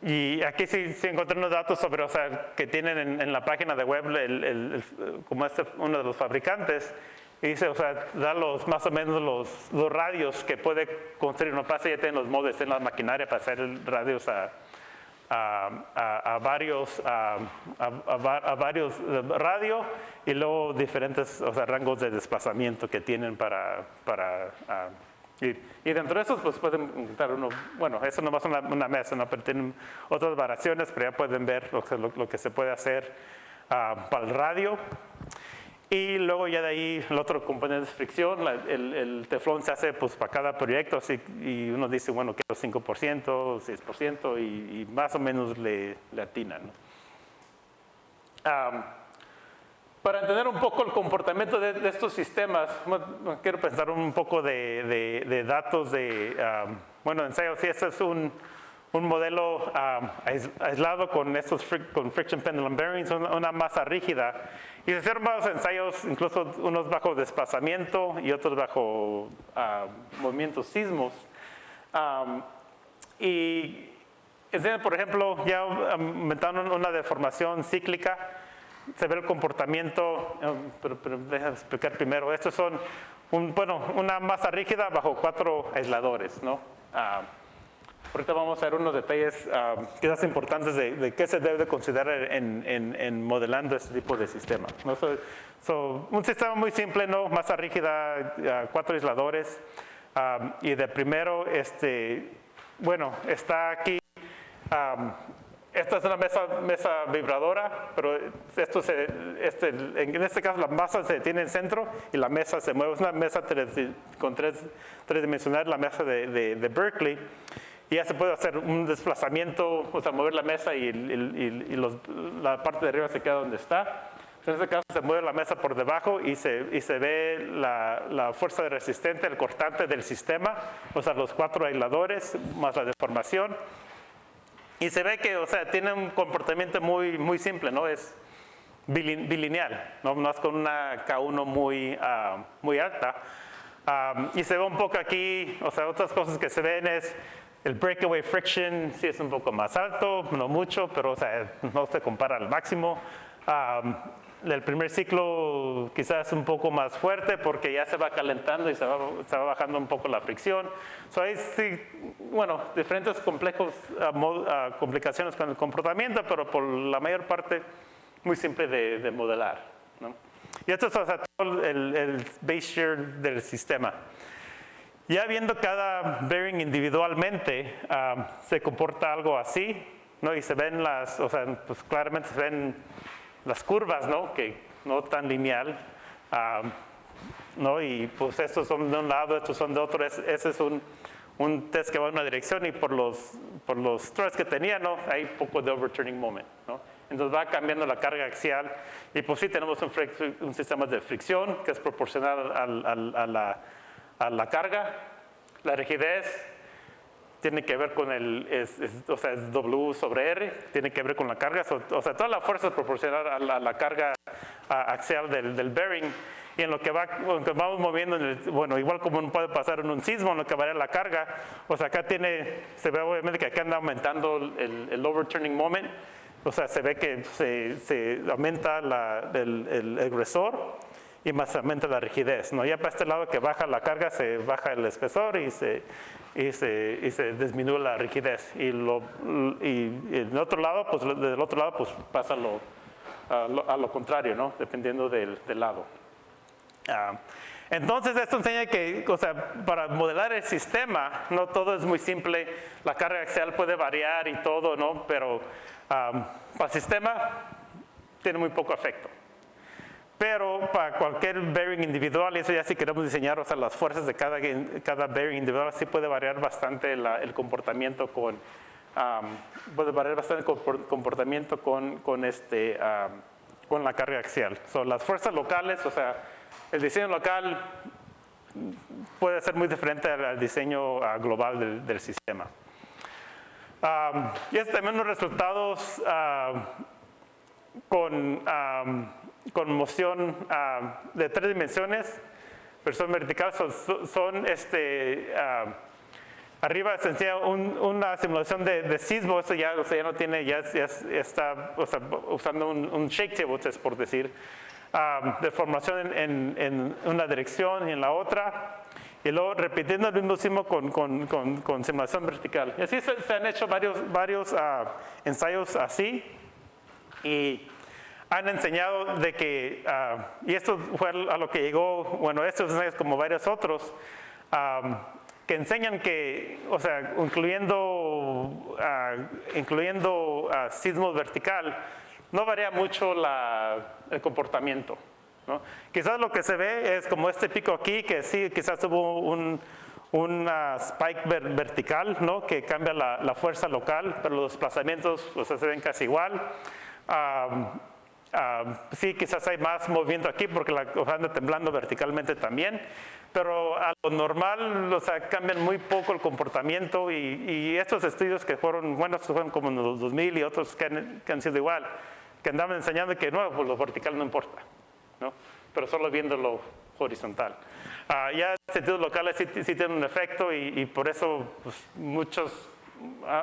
Speaker 1: y aquí sí encontré unos datos sobre, o sea, que tienen en la página de web como uno de los fabricantes. Y dice, o sea, da más o menos los radios que puede construir. No pasa, ya tienen los modelos, tienen la maquinaria para hacer radios a varios radios y luego diferentes, o sea, rangos de desplazamiento que tienen para ir. Y dentro de esos, pues pueden encontrar bueno, eso no es una mesa, ¿no? Pero tienen otras variaciones, pero ya pueden ver lo que se puede hacer para el radio. Y luego ya de ahí el otro componente es fricción. El teflón se hace pues para cada proyecto, y uno dice, bueno, quiero 5%, 6%, y más o menos le atina, ¿no? Para entender un poco el comportamiento de estos sistemas, quiero pensar un poco de datos bueno, ensayo, sí, este es un modelo aislado con friction pendulum bearings, una masa rígida. Y se hicieron varios ensayos, incluso unos bajo desplazamiento y otros bajo movimientos sismos. Y por ejemplo, ya aumentaron una deformación cíclica. Se ve el comportamiento, pero déjame explicar primero. Estos son una masa rígida bajo 4 aisladores, ¿no? Ahorita vamos a ver unos detalles quizás importantes de qué se debe de considerar en modelando este tipo de sistema, ¿no? Un sistema muy simple, ¿no? Masa rígida, 4 aisladores. Y de primero, bueno, está aquí. Esta es una mesa vibradora, pero en este caso la masa se tiene en el centro y la mesa se mueve. Es una mesa tridimensional, la mesa de Berkeley. Y ya se puede hacer un desplazamiento, o sea, mover la mesa y la parte de arriba se queda donde está. En este caso se mueve la mesa por debajo y se ve la fuerza resistente, el cortante del sistema, o sea, los 4 aisladores más la deformación. Y se ve que, o sea, tiene un comportamiento muy simple, ¿no? Es bilineal, ¿no? No es con una K1 muy alta. Y se ve un poco aquí, o sea, otras cosas que se ven es el breakaway friction, sí es un poco más alto, no mucho, pero, o sea, no se compara al máximo. El primer ciclo quizás es un poco más fuerte porque ya se va calentando y se va bajando un poco la fricción. Hay sí, bueno, diferentes complicaciones con el comportamiento, pero por la mayor parte muy simple de modelar, ¿no? Y esto es, o sea, todo el base shear del sistema. Ya viendo cada bearing individualmente, se comporta algo así, ¿no? Y se ven o sea, pues claramente se ven las curvas, ¿no? Que no tan lineal, ¿no? Y pues estos son de un lado, estos son de otro. Ese es un test que va en una dirección y por los threads que tenía, ¿no? Hay poco de overturning moment, ¿no? Entonces va cambiando la carga axial y pues sí tenemos un sistema de fricción que es proporcional a la carga. La rigidez tiene que ver con o sea, es W sobre R, tiene que ver con la carga, o sea, toda la fuerza es proporcional a la carga axial del bearing. Y en lo que vamos moviendo, bueno, igual como puede pasar en un sismo, en lo que varía la carga, o sea, acá se ve obviamente que acá anda aumentando el overturning moment, o sea, se ve que se aumenta el grosor. y más aumenta la rigidez, ¿no? Ya para este lado que baja la carga, se baja el espesor y se disminuye la rigidez. Y del otro lado, pues pasa a lo contrario, ¿no? Dependiendo del lado. Entonces esto enseña que, o sea, para modelar el sistema, no todo es muy simple, la carga axial puede variar y todo, ¿no? Pero para el sistema tiene muy poco efecto. Pero para cualquier bearing individual, y eso ya si queremos diseñar, o sea, las fuerzas de cada bearing individual, sí puede variar bastante el comportamiento con la carga axial. Las fuerzas locales, o sea, el diseño local puede ser muy diferente al diseño global del sistema. Y es también los resultados con moción de 3 dimensiones, presión vertical, arriba se enseña una simulación de sismo, eso ya, o sea, ya no tiene, ya está, o sea, usando un shake table, por decir, de formación en una dirección y en la otra, y luego repitiendo el mismo sismo con simulación vertical. Y así se han hecho varios ensayos así, y han enseñado de que, y esto fue a lo que llegó, bueno, estos ensayos como varios otros, que enseñan que, o sea, incluyendo sismo vertical, no varía mucho el comportamiento, ¿no? Quizás lo que se ve es como este pico aquí, que sí, quizás hubo un spike vertical, ¿no? Que cambia la fuerza local, pero los desplazamientos, o sea, se ven casi igual. Sí, quizás hay más movimiento aquí porque la hoja anda temblando verticalmente también, pero a lo normal, o sea, cambian muy poco el comportamiento, y estos estudios que fueron, bueno, estos fueron como en los 2000 y otros que han sido igual, que andaban enseñando que no, pues lo vertical no importa, ¿no? Pero solo viendo lo horizontal. Ya sentidos locales sí tienen un efecto, y por eso pues, muchos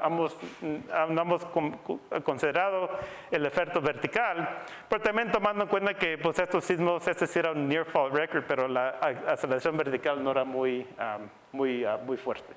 Speaker 1: hemos considerado el efecto vertical, pero también tomando en cuenta que pues, estos sismos, este sí era un near fault record, pero la aceleración vertical no era muy fuerte.